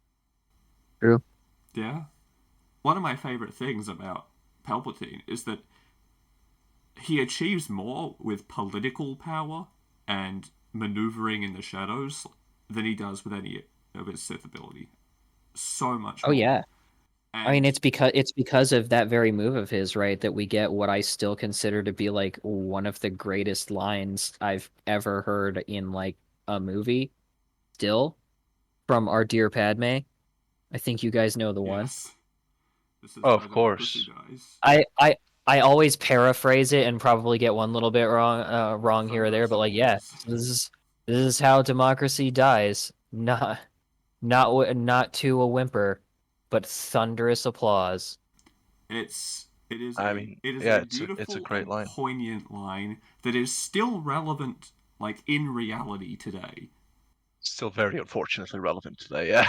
True. Yeah. One of my favorite things about Palpatine is that he achieves more with political power and maneuvering in the shadows than he does with any of his Sith ability. So much more. Oh yeah. I mean, it's because of that very move of his, right, that we get what I still consider to be like one of the greatest lines I've ever heard in like a movie. Still, from our dear Padme. I think you guys know the one. This is of course. I always paraphrase it and probably get one little bit wrong here or there, but like this is how democracy dies. Not to a whimper, but thunderous applause. It is a beautiful, it's a great line. Poignant line that is still relevant, like in reality today. Still very unfortunately relevant today, yeah.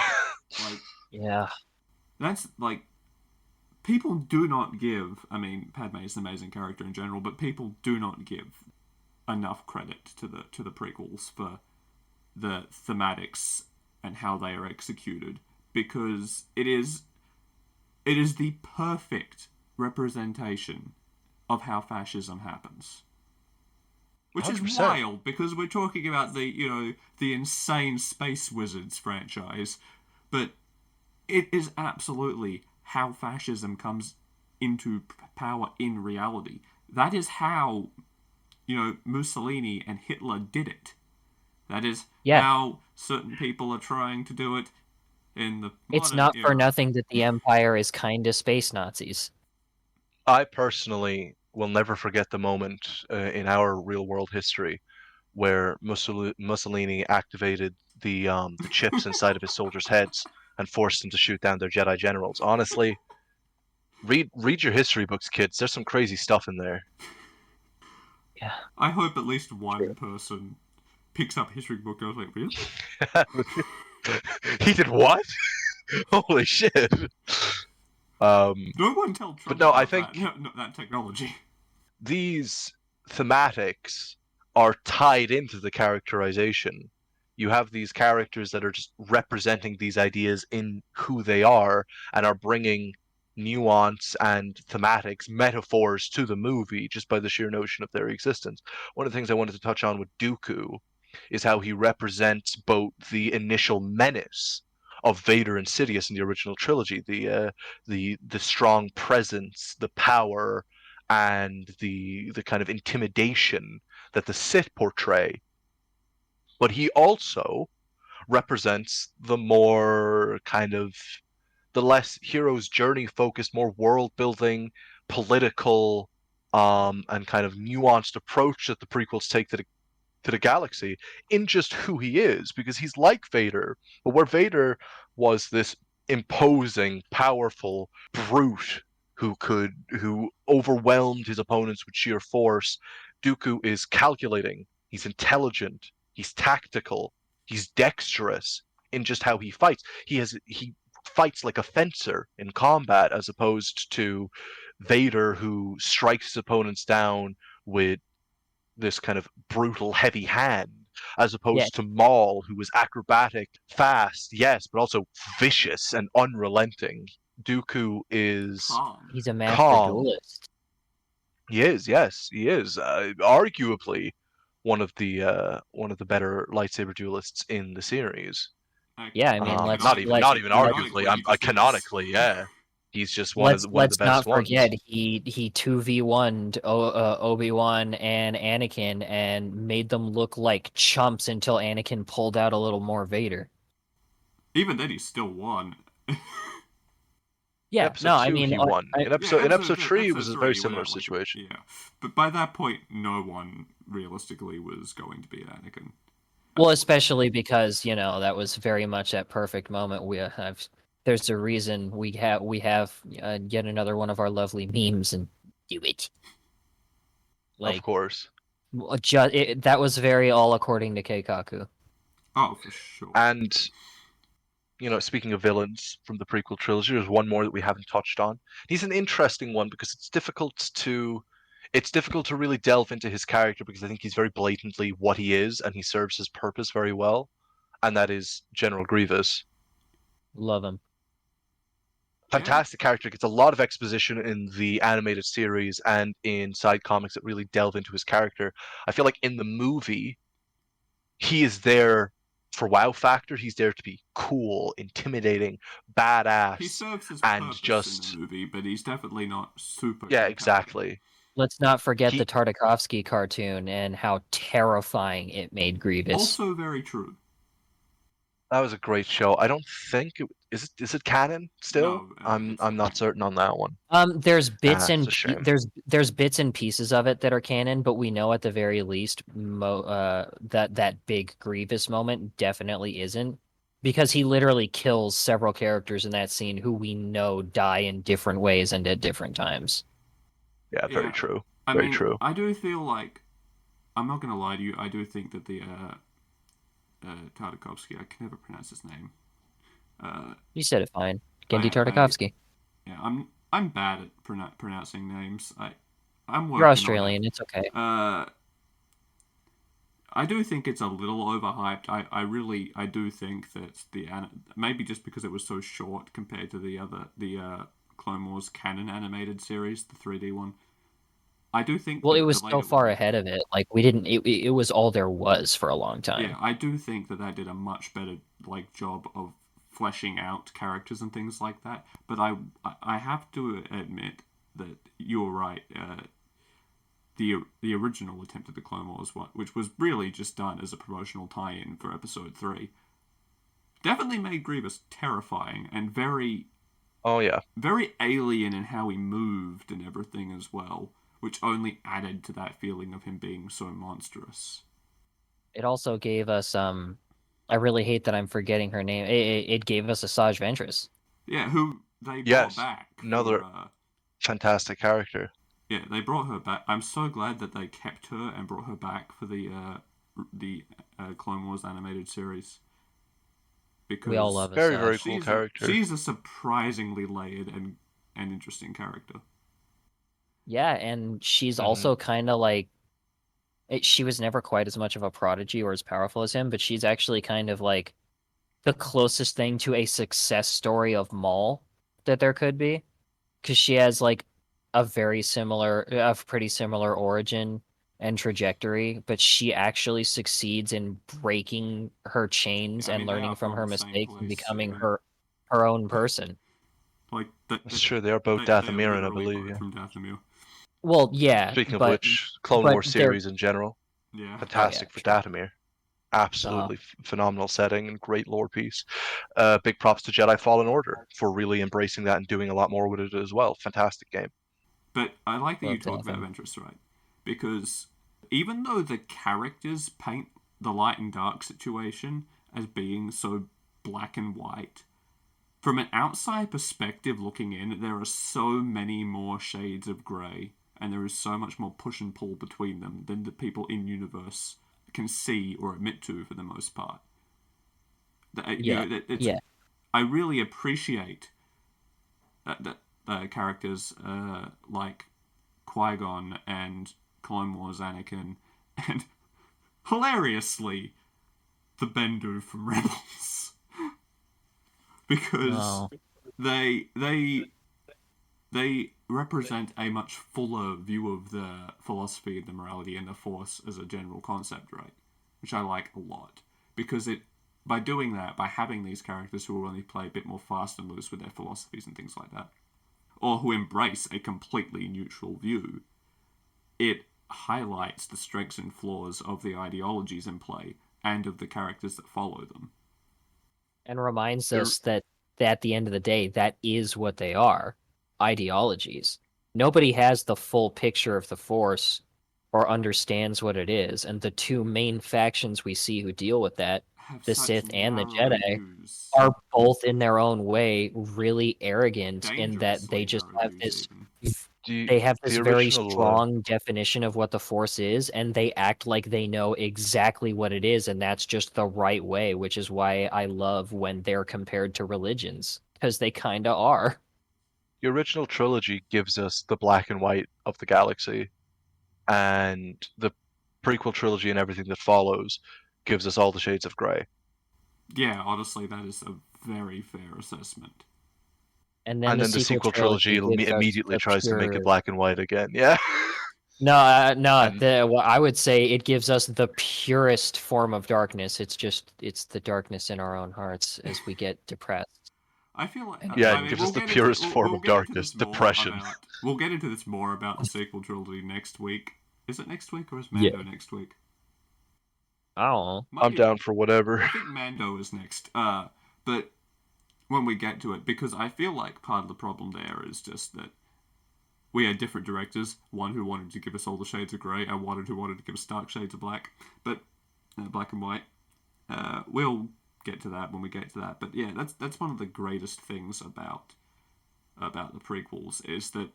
Yeah. That's like people do not give. I mean, Padme is an amazing character in general, but people do not give enough credit to the prequels for the thematics and how they are executed, because it is the perfect representation of how fascism happens. Which 100%. Is wild, because we're talking about the insane Space Wizards franchise, but it is absolutely how fascism comes into power in reality. That is how, Mussolini and Hitler did it. That is how certain people are trying to do it in the It's not for nothing that the Empire is kind of space Nazis. I personally will never forget the moment in our real-world history where Mussolini activated the chips inside of his soldiers' heads and forced them to shoot down their Jedi generals. Honestly, read your history books, kids. There's some crazy stuff in there. Yeah. I hope at least one person picks up a history book and goes like, really? He did what? Holy shit. No one tell Trump but no, I think that technology. These thematics are tied into the characterization. You have these characters that are just representing these ideas in who they are and are bringing nuance and thematics, metaphors to the movie just by the sheer notion of their existence. One of the things I wanted to touch on with Dooku is how he represents both the initial menace of Vader and Sidious in the original trilogy, the strong presence, the power, and the kind of intimidation that the Sith portray. But he also represents the more kind of the less hero's journey focused, more world building, political, and kind of nuanced approach that the prequels take to the galaxy in just who he is, because he's like Vader, but where Vader was this imposing, powerful brute who overwhelmed his opponents with sheer force, Dooku is calculating, he's intelligent, he's tactical, he's dexterous in just how he fights. He fights like a fencer in combat as opposed to Vader who strikes his opponents down with this kind of brutal, heavy hand, as Yeah, opposed to Maul, who was acrobatic, fast, yes, but also vicious and unrelenting. Dooku is Calm. he's a master calm. duelist. He is, yes, he is. Arguably one of the better lightsaber duelists in the series. Yeah, I mean, Not even arguably. Canonically, yeah. He's just one of the let's best not forget ones. he 2v1'd Obi-Wan and Anakin and made them look like chumps until Anakin pulled out a little more Vader. Even then, he still won. Yeah, Episode no, I 2 mean, he won. In episode 3 it was a very similar whatever. situation. Yeah, but by that point, no one realistically was going to beat Anakin. well, especially because that was very much that perfect moment. There's a reason we have yet another one of our lovely memes, and do it. Of course. That was very all according to Keikaku. Oh, for sure. And speaking of villains from the prequel trilogy, there's one more that we haven't touched on. He's an interesting one because it's difficult to really delve into his character because I think he's very blatantly what he is and he serves his purpose very well, and that is General Grievous. Love him. Fantastic character, gets a lot of exposition in the animated series and in side comics that really delve into his character. I feel like in the movie, he is there for wow factor. He's there to be cool, intimidating, badass. He serves his and purpose just in the movie, but he's definitely not super. Yeah, compelling. exactly. Let's not forget the Tartakovsky cartoon and how terrifying it made Grievous. Also very true. That was a great show. I don't think is it canon still? No, I'm not certain on that one. There's bits it's a shame. there's bits and pieces of it that are canon, but we know at the very least that big Grievous moment definitely isn't, because he literally kills several characters in that scene who we know die in different ways and at different times. Yeah, very true. I very mean, true. I do feel like, I'm not going to lie to you, I do think that the Tartakovsky, I can never pronounce his name. You said it fine. Gendy Tartakovsky. Yeah, I'm bad at pronouncing names. I'm working You're Australian, it's okay. I do think it's a little overhyped. I do think that maybe just because it was so short compared to the Clone Wars canon animated series, the 3D one. I do think. Well, it was so far ahead of it. Like we didn't. It was all there was for a long time. Yeah, I do think that did a much better job of fleshing out characters and things like that. But I have to admit that you're right. The original attempt at the Clone Wars one, which was really just done as a promotional tie-in for Episode 3, definitely made Grievous terrifying and very. Oh yeah. Very alien in how he moved and everything as well, which only added to that feeling of him being so monstrous. It also gave us I really hate that I'm forgetting her name. It gave us Asajj Ventress. Yeah, who they brought back. Another fantastic character. Yeah, they brought her back. I'm so glad that they kept her and brought her back for the Clone Wars animated series. Because we all love very, very cool character. She's a surprisingly layered and interesting character. Yeah, and she's also kind of like, she was never quite as much of a prodigy or as powerful as him, but she's actually kind of like the closest thing to a success story of Maul that there could be, because she has like a pretty similar origin and trajectory, but she actually succeeds in breaking her chains and learning from her mistakes and becoming her own person. That's true. They are both Dathomirian, I believe. Yeah. From Dathomir. Well, yeah. Speaking of which, Clone Wars series in general. Yeah. Fantastic for Dathomir. Absolutely phenomenal setting and great lore piece. Big props to Jedi Fallen Order for really embracing that and doing a lot more with it as well. Fantastic game. But I like that you Love to talk have about him. Ventress, right? Because even though the characters paint the light and dark situation as being so black and white, from an outside perspective looking in, there are so many more shades of grey, and there is so much more push and pull between them than the people in universe can see or admit to for the most part. Yeah. Yeah. I really appreciate that characters like Qui-Gon and Clone Wars Anakin, and hilariously, the Bendu from Rebels, because Oh. they represent a much fuller view of the philosophy and the morality and the Force as a general concept, right? Which I like a lot, because it by doing that, by having these characters who will only play a bit more fast and loose with their philosophies and things like that, or who embrace a completely neutral view, it highlights the strengths and flaws of the ideologies in play and of the characters that follow them. And reminds us that at the end of the day, that is what they are, ideologies. Nobody has the full picture of the Force or understands what it is, and the two main factions we see who deal with that, Have the such Sith and the narrow Jedi, views. are both in their own way really arrogant in that they Dangerously just narrow have views, this even. they have this The very original, strong definition of what the Force is, and they act like they know exactly what it is, and that's just the right way, which is why I love when they're compared to religions, because they kind of are. the original trilogy gives us the black and white of the galaxy, and the prequel trilogy and everything that follows gives us all the shades of grey. Yeah, honestly, that is a very fair assessment. And And the then the sequel trilogy gives us immediately the tries to make it pure... black and white again. Yeah. No, And well, I would say it gives us the purest form of darkness. It's the darkness in our own hearts as we get depressed. I feel like yeah, I it mean gives us the purest form of darkness, depression. We'll get into this more about the sequel trilogy next week. Is it next week or is Mando next week? I don't know. I'm down for whatever. I think Mando is next. But when we get to it, because I feel like part of the problem there is just that we had different directors. One who wanted to give us all the shades of grey, and one who wanted to give us dark shades of black, but black and white. We'll get to that when we get to that. But yeah, that's one of the greatest things about the prequels is that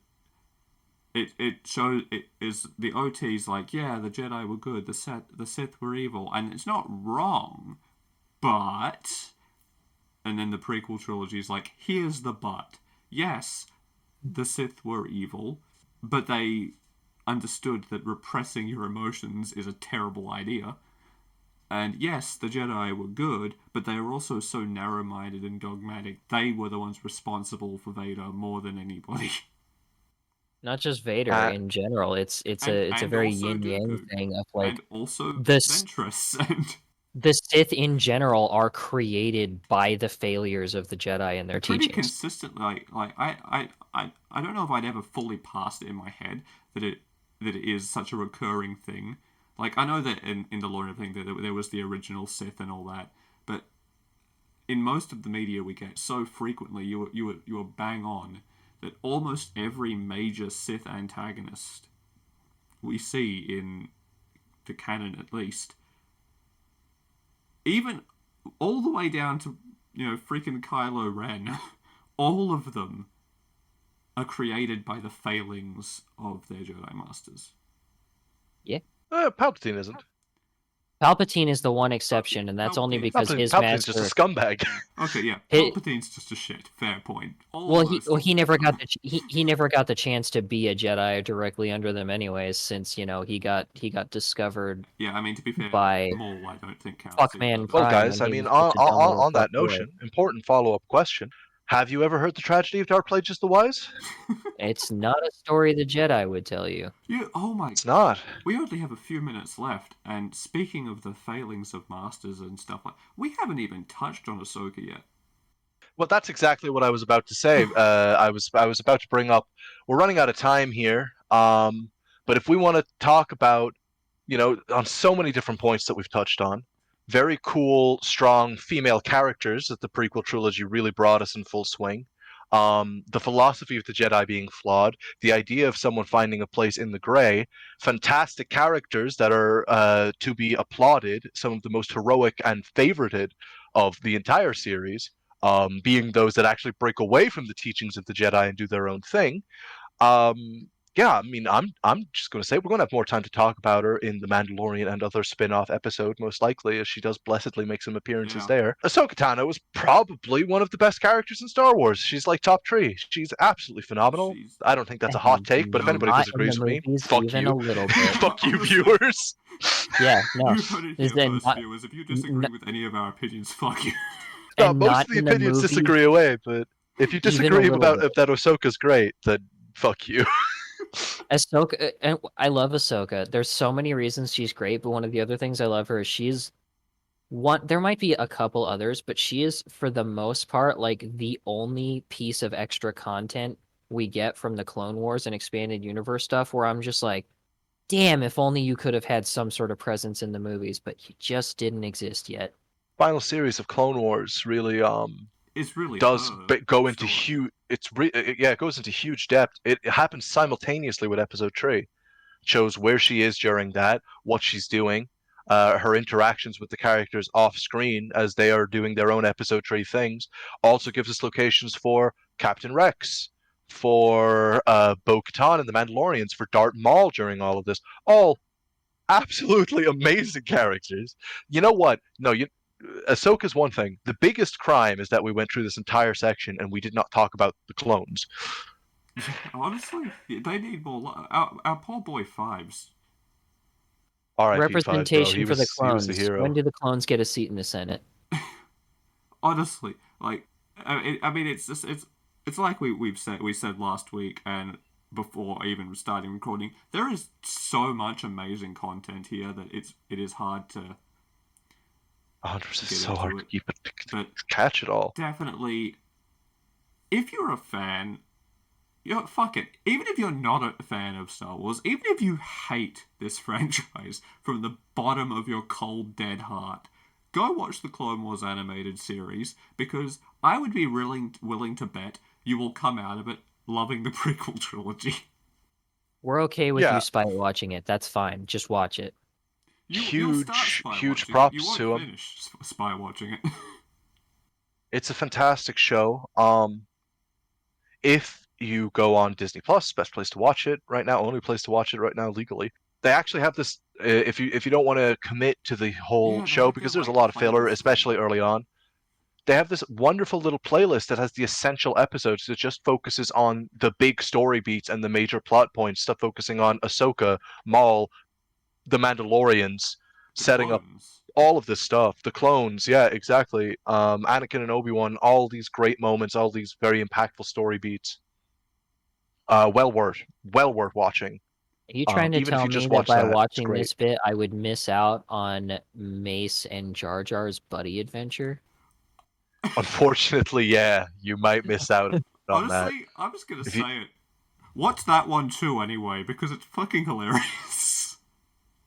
it shows it is the OT's like, yeah, the Jedi were good, the Sith were evil, and it's not wrong, but, and then the prequel trilogy is like, here's the but. Yes, the Sith were evil, but they understood that repressing your emotions is a terrible idea. And yes, the Jedi were good, but they were also so narrow-minded and dogmatic. They were the ones responsible for Vader more than anybody. Not just Vader in general. It's a and very also yin yang Dooku. thing of like And also this. Ventress. And The Sith in general are created by the failures of the Jedi and their pretty teachings. consistently, I don't know if I'd ever fully passed it in my head that it is such a recurring thing. Like, I know that in the lore and everything that there was the original Sith and all that, but in most of the media we get so frequently, you were bang on that almost every major Sith antagonist we see in the canon, at least, even all the way down to freaking Kylo Ren, all of them are created by the failings of their Jedi Masters. Yeah. Palpatine isn't. Palpatine is the one exception, and that's only because his Palpatine's master... just a scumbag. Okay, yeah, Palpatine's just a shit. Fair point. He never got he never got the chance to be a Jedi directly under them, anyways, since he got discovered. Yeah, I mean, to be fair, by Maul, I don't think counts. Fuckman Well, Prime guys, I when he mean, was such a dumb little on that fuck boy. notion, important follow-up question: have you ever heard the tragedy of Dark Plagueis the Wise? It's not a story the Jedi would tell you. Oh my! It's not. We only have a few minutes left, and speaking of the failings of Masters and stuff like, we haven't even touched on Ahsoka yet. Well, that's exactly what I was about to say. I was about to bring up. We're running out of time here. But if we want to talk about, on so many different points that we've touched on, very cool, strong female characters that the prequel trilogy really brought us in full swing. The philosophy of the Jedi being flawed, the idea of someone finding a place in the gray, fantastic characters that are to be applauded, some of the most heroic and favorited of the entire series, being those that actually break away from the teachings of the Jedi and do their own thing. Yeah, I mean, I'm just going to say we're going to have more time to talk about her in The Mandalorian and other spin-off episode, most likely, as she does blessedly make some appearances there. Ahsoka Tano is probably one of the best characters in Star Wars. She's like top 3. She's absolutely phenomenal. I don't think that's a hot take, but if anybody Not disagrees in with the me, movies, fuck even you. a little bit. Fuck you, Honestly. viewers. Yeah, no. You heard it Is here that first, not- viewers. If you disagree with any of our opinions, fuck you. No, and most not of the in the opinions movie, disagree away, but if you even a disagree little about bit. if that Ahsoka's great, then fuck you. Ahsoka, and I love Ahsoka. There's so many reasons she's great, but one of the other things I love her is she's one. There might be a couple others, but she is, for the most part, like the only piece of extra content we get from the Clone Wars and expanded universe stuff where I'm just like, damn, if only you could have had some sort of presence in the movies, but you just didn't exist yet. Final series of Clone Wars really It's really does her go into story. huge. It goes into huge depth. It happens simultaneously with Episode 3. Shows where she is during that, what she's doing, her interactions with the characters off screen as they are doing their own Episode 3 things. Also gives us locations for Captain Rex, for Bo-Katan and the Mandalorians, for Darth Maul during all of this. All absolutely amazing characters. You know what? No, Ahsoka's one thing. The biggest crime is that we went through this entire section and we did not talk about the clones. Honestly, they need more. Our poor boy Fives. R.I.P. Fives, bro. Representation for the He was the clones. hero. When do the clones get a seat in the Senate? Honestly, like, I mean, it's just it's like we said last week and before even starting recording. There is so much amazing content here that it is hard to 100%. get So into hard it. to keep it, But catch it all. definitely, if you're a fan, fuck it. Even if you're not a fan of Star Wars, even if you hate this franchise from the bottom of your cold, dead heart, go watch the Clone Wars animated series, because I would be willing to bet you will come out of it loving the prequel trilogy. We're okay with Yeah. you spy watching it. That's fine. Just watch it. You'll start spy Huge watching props it. You won't to 'em. finish spy watching it. It's a fantastic show. If you go on Disney Plus, best place to watch it right now, only place to watch it right now legally. They actually have this. If you don't want to commit to the whole Yeah, they show have because their, there's a like, lot of filler, playlist especially early on. They have this wonderful little playlist that has the essential episodes that just focuses on the big story beats and the major plot points, stuff focusing on Ahsoka, Maul, the Mandalorians, The setting up clones. all of this stuff. The clones, yeah, exactly. Anakin and Obi-Wan, all these great moments, all these very impactful story beats. Well worth watching. Are you trying to Even if tell you me just that watch by that, it's watching great. this bit, I would miss out on Mace and Jar Jar's buddy adventure? Unfortunately, yeah, you might miss out on that. Honestly, I'm just gonna If say you- it. Watch that one too, anyway, because it's fucking hilarious.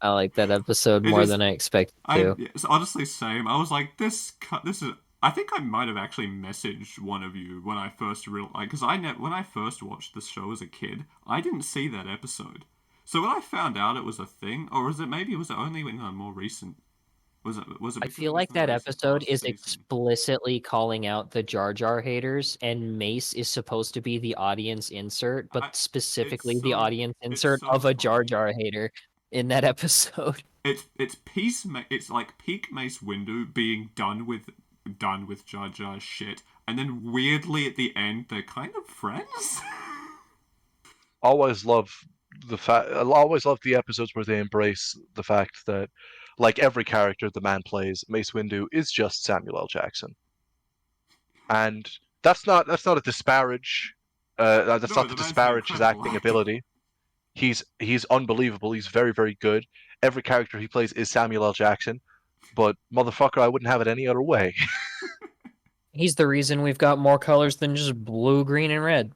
I like that episode It more is- than I expected to. It's honestly same. I was like, this is. I think I might have actually messaged one of you when I first realized, because when I first watched this show as a kid, I didn't see that episode. So when I found out it was a thing, or was it only in a more recent? Was it? I because feel it like was in the that recent episode past is season? explicitly calling out the Jar Jar haters, and Mace is supposed to be the audience insert, but specifically it's the so- audience it's insert so of a Jar funny. Jar hater in that episode. It's like peak Mace Windu being done with Jar Jar's shit, and then weirdly at the end they're kind of friends. always love I always love the episodes where they embrace the fact that, like every character the man plays, Mace Windu is just Samuel L. Jackson, and that's not a disparage. That's No, not the to man's an disparage his incredible acting actor. ability. He's unbelievable. He's very, very good. Every character he plays is Samuel L. Jackson, but motherfucker, I wouldn't have it any other way. He's the reason we've got more colors than just blue, green, and red.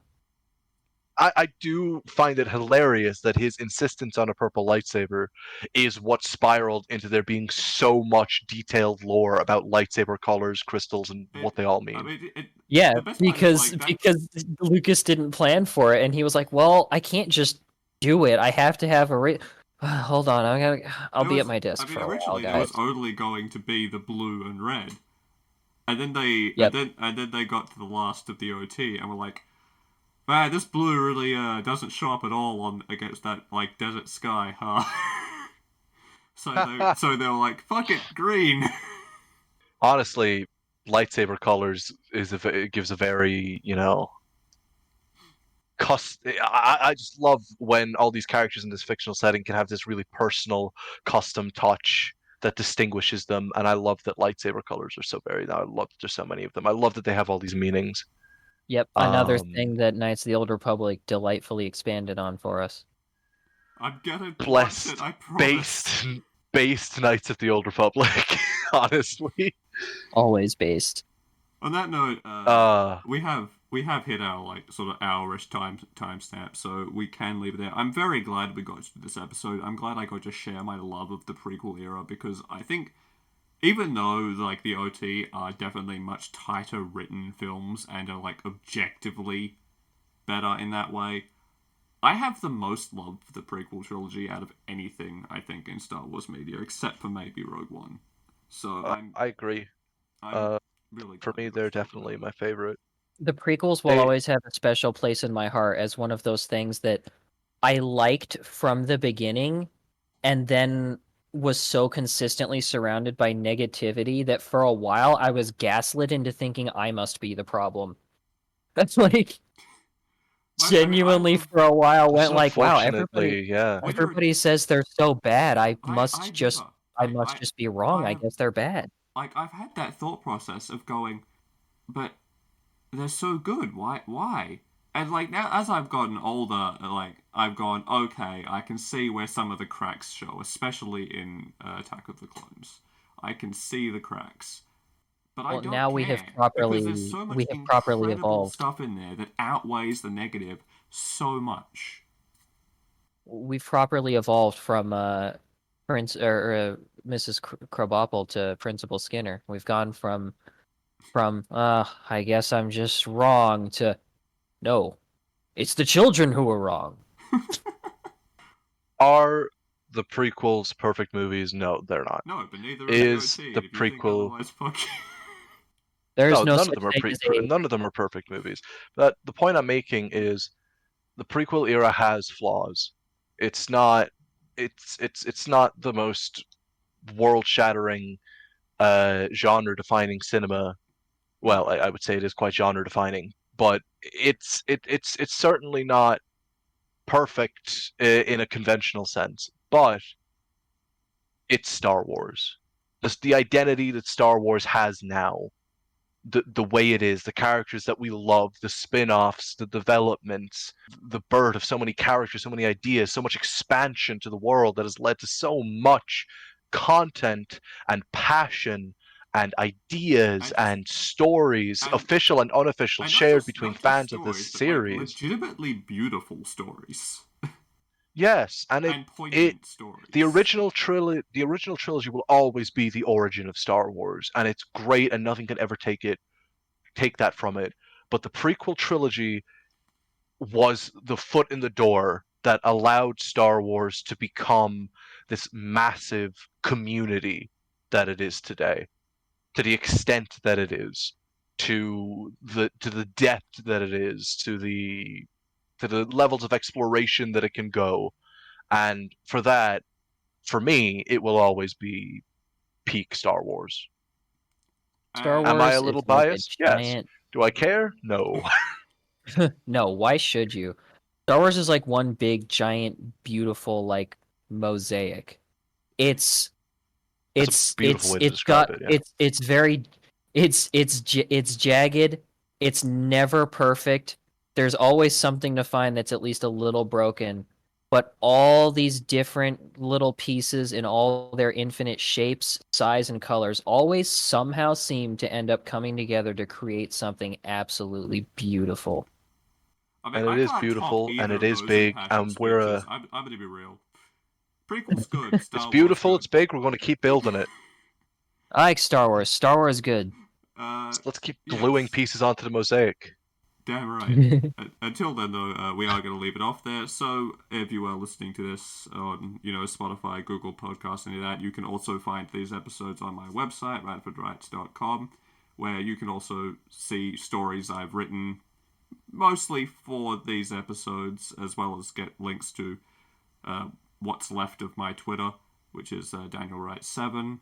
I do find it hilarious that his insistence on a purple lightsaber is what spiraled into there being so much detailed lore about lightsaber colors, crystals, and what they all I mean. mean, Yeah, the best part is because like that. because Lucas didn't plan for it, and he was like, "Well, I can't just do it. I have to have a hold on, I'll It be was. at my I desk mean, for a while, originally there was guys." only going to be the blue and red, and then Yep. they got to the last of the OT, and were like, man, this blue really doesn't show up at all on against that like desert sky, huh? So they were like, fuck it, green. Honestly, lightsaber colors it gives a very, I just love when all these characters in this fictional setting can have this really personal, custom touch that distinguishes them, and I love that lightsaber colors are so varied. I love that there's so many of them. I love that they have all these meanings. Yep, another Um, thing that Knights of the Old Republic delightfully expanded on for us. I'm gonna watch it, blessed, I promise. based, based Knights of the Old Republic. Honestly, Always based. On that note, uh, we have hit our like sort of hourish timestamp, so we can leave it there. I'm very glad we got to this episode. I'm glad I got to share my love of the prequel era because I think even though like the OT are definitely much tighter written films and are like objectively better in that way, I have the most love for the prequel trilogy out of anything I think in Star Wars media, except for maybe Rogue One. So I agree. I'm Uh, really for glad we me, got to they're talk about definitely it. my favorite. The prequels will They, always have a special place in my heart as one of those things that I liked from the beginning and then was so consistently surrounded by negativity that for a while I was gaslit into thinking I must be the problem. That's like I mean, I genuinely love. for a while just went like, wow, everybody unfortunately, yeah. When you were, everybody says they're so bad. I never. I must just be wrong. I I guess they're bad. like I've had that thought process of going, but they're so good. Why? And like now, as I've gotten older, like I've gone, okay, I can see where some of the cracks show, especially in Attack of the Clones. I can see the cracks, but I Well, don't now care because there's so much we have properly incredible evolved. stuff in there that outweighs the negative so much. We've properly evolved from Prince or Mrs. Krabappel to Principal Skinner. We've gone from I guess I'm just wrong to no, it's the children who are wrong. Are the prequels perfect movies? No, they're not. No, but neither are the Is OT. the And if you think prequel otherwise, fuck you. There's No, no none of such them are thing as a none of them are perfect movies. But the point I'm making is the prequel era has flaws. It's not it's not the most world-shattering genre defining cinema. Well, I would say it is quite genre defining, but it's certainly not perfect in a conventional sense, but it's Star Wars. Just the identity that Star Wars has now, the way it is, the characters that we love, the spin-offs, the developments, the birth of so many characters, so many ideas, so much expansion to the world that has led to so much content and passion and ideas And just and stories, and official and unofficial, and shared between not just fans of this stories, but like series. legitimately beautiful stories Yes, and and it poignant stories. the original trilogy will always be the origin of Star Wars, and it's great, and nothing can ever take that from it. But the prequel trilogy was the foot in the door that allowed Star Wars to become this massive community that it is today, to the extent that it is, to the depth that it is, to the levels of exploration that it can go. And for that, for me, it will always be peak Star Wars. Star And Am I a Wars is little like a biased? Yes. giant Do I care? No. no, why should you? Star Wars is like one big giant beautiful like mosaic. It's That's a beautiful way to it's describe got it, yeah. it's very it's jagged. It's never perfect. There's always something to find that's at least a little broken. But all these different little pieces in all their infinite shapes, size, and colors always somehow seem to end up coming together to create something absolutely beautiful. I mean, And I it is can't top beautiful, and either it of is those big, impassioned and we're speeches. I'm gonna be real. Prequels good. it's Star Wars beautiful, good. it's big. We're going to keep building it. I like Star Wars. Star Wars good. Let's keep gluing Yes. pieces onto the mosaic. Damn right. Until then, though, we are going to leave it off there. So, if you are listening to this on, Spotify, Google Podcasts, any of that, you can also find these episodes on my website, radfordwrites.com, where you can also see stories I've written mostly for these episodes, as well as get links to what's left of my Twitter, which is Daniel Wright 7,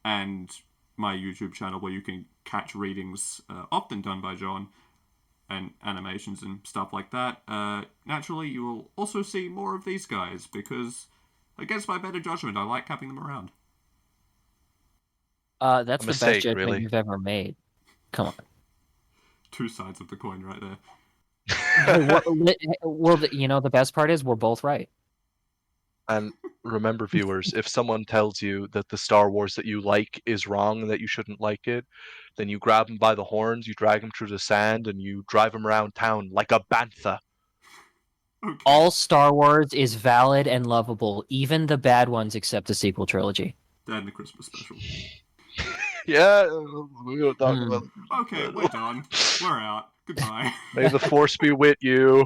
and my YouTube channel, where you can catch readings often done by John, and animations and stuff like that. Naturally, you will also see more of these guys, because, against my better judgment, I like having them around. That's A the best mistake, judgment really. you've ever made. Come on. Two sides of the coin right there. Well, the best part is we're both right. And remember, viewers, if someone tells you that the Star Wars that you like is wrong and that you shouldn't like it, then you grab him by the horns, you drag him through the sand, and you drive him around town like a bantha. Okay. All Star Wars is valid and lovable, even the bad ones except the sequel trilogy. Then the Christmas special. Yeah, we don't talk about Okay, we're done. We're out. Goodbye. May the Force be with you.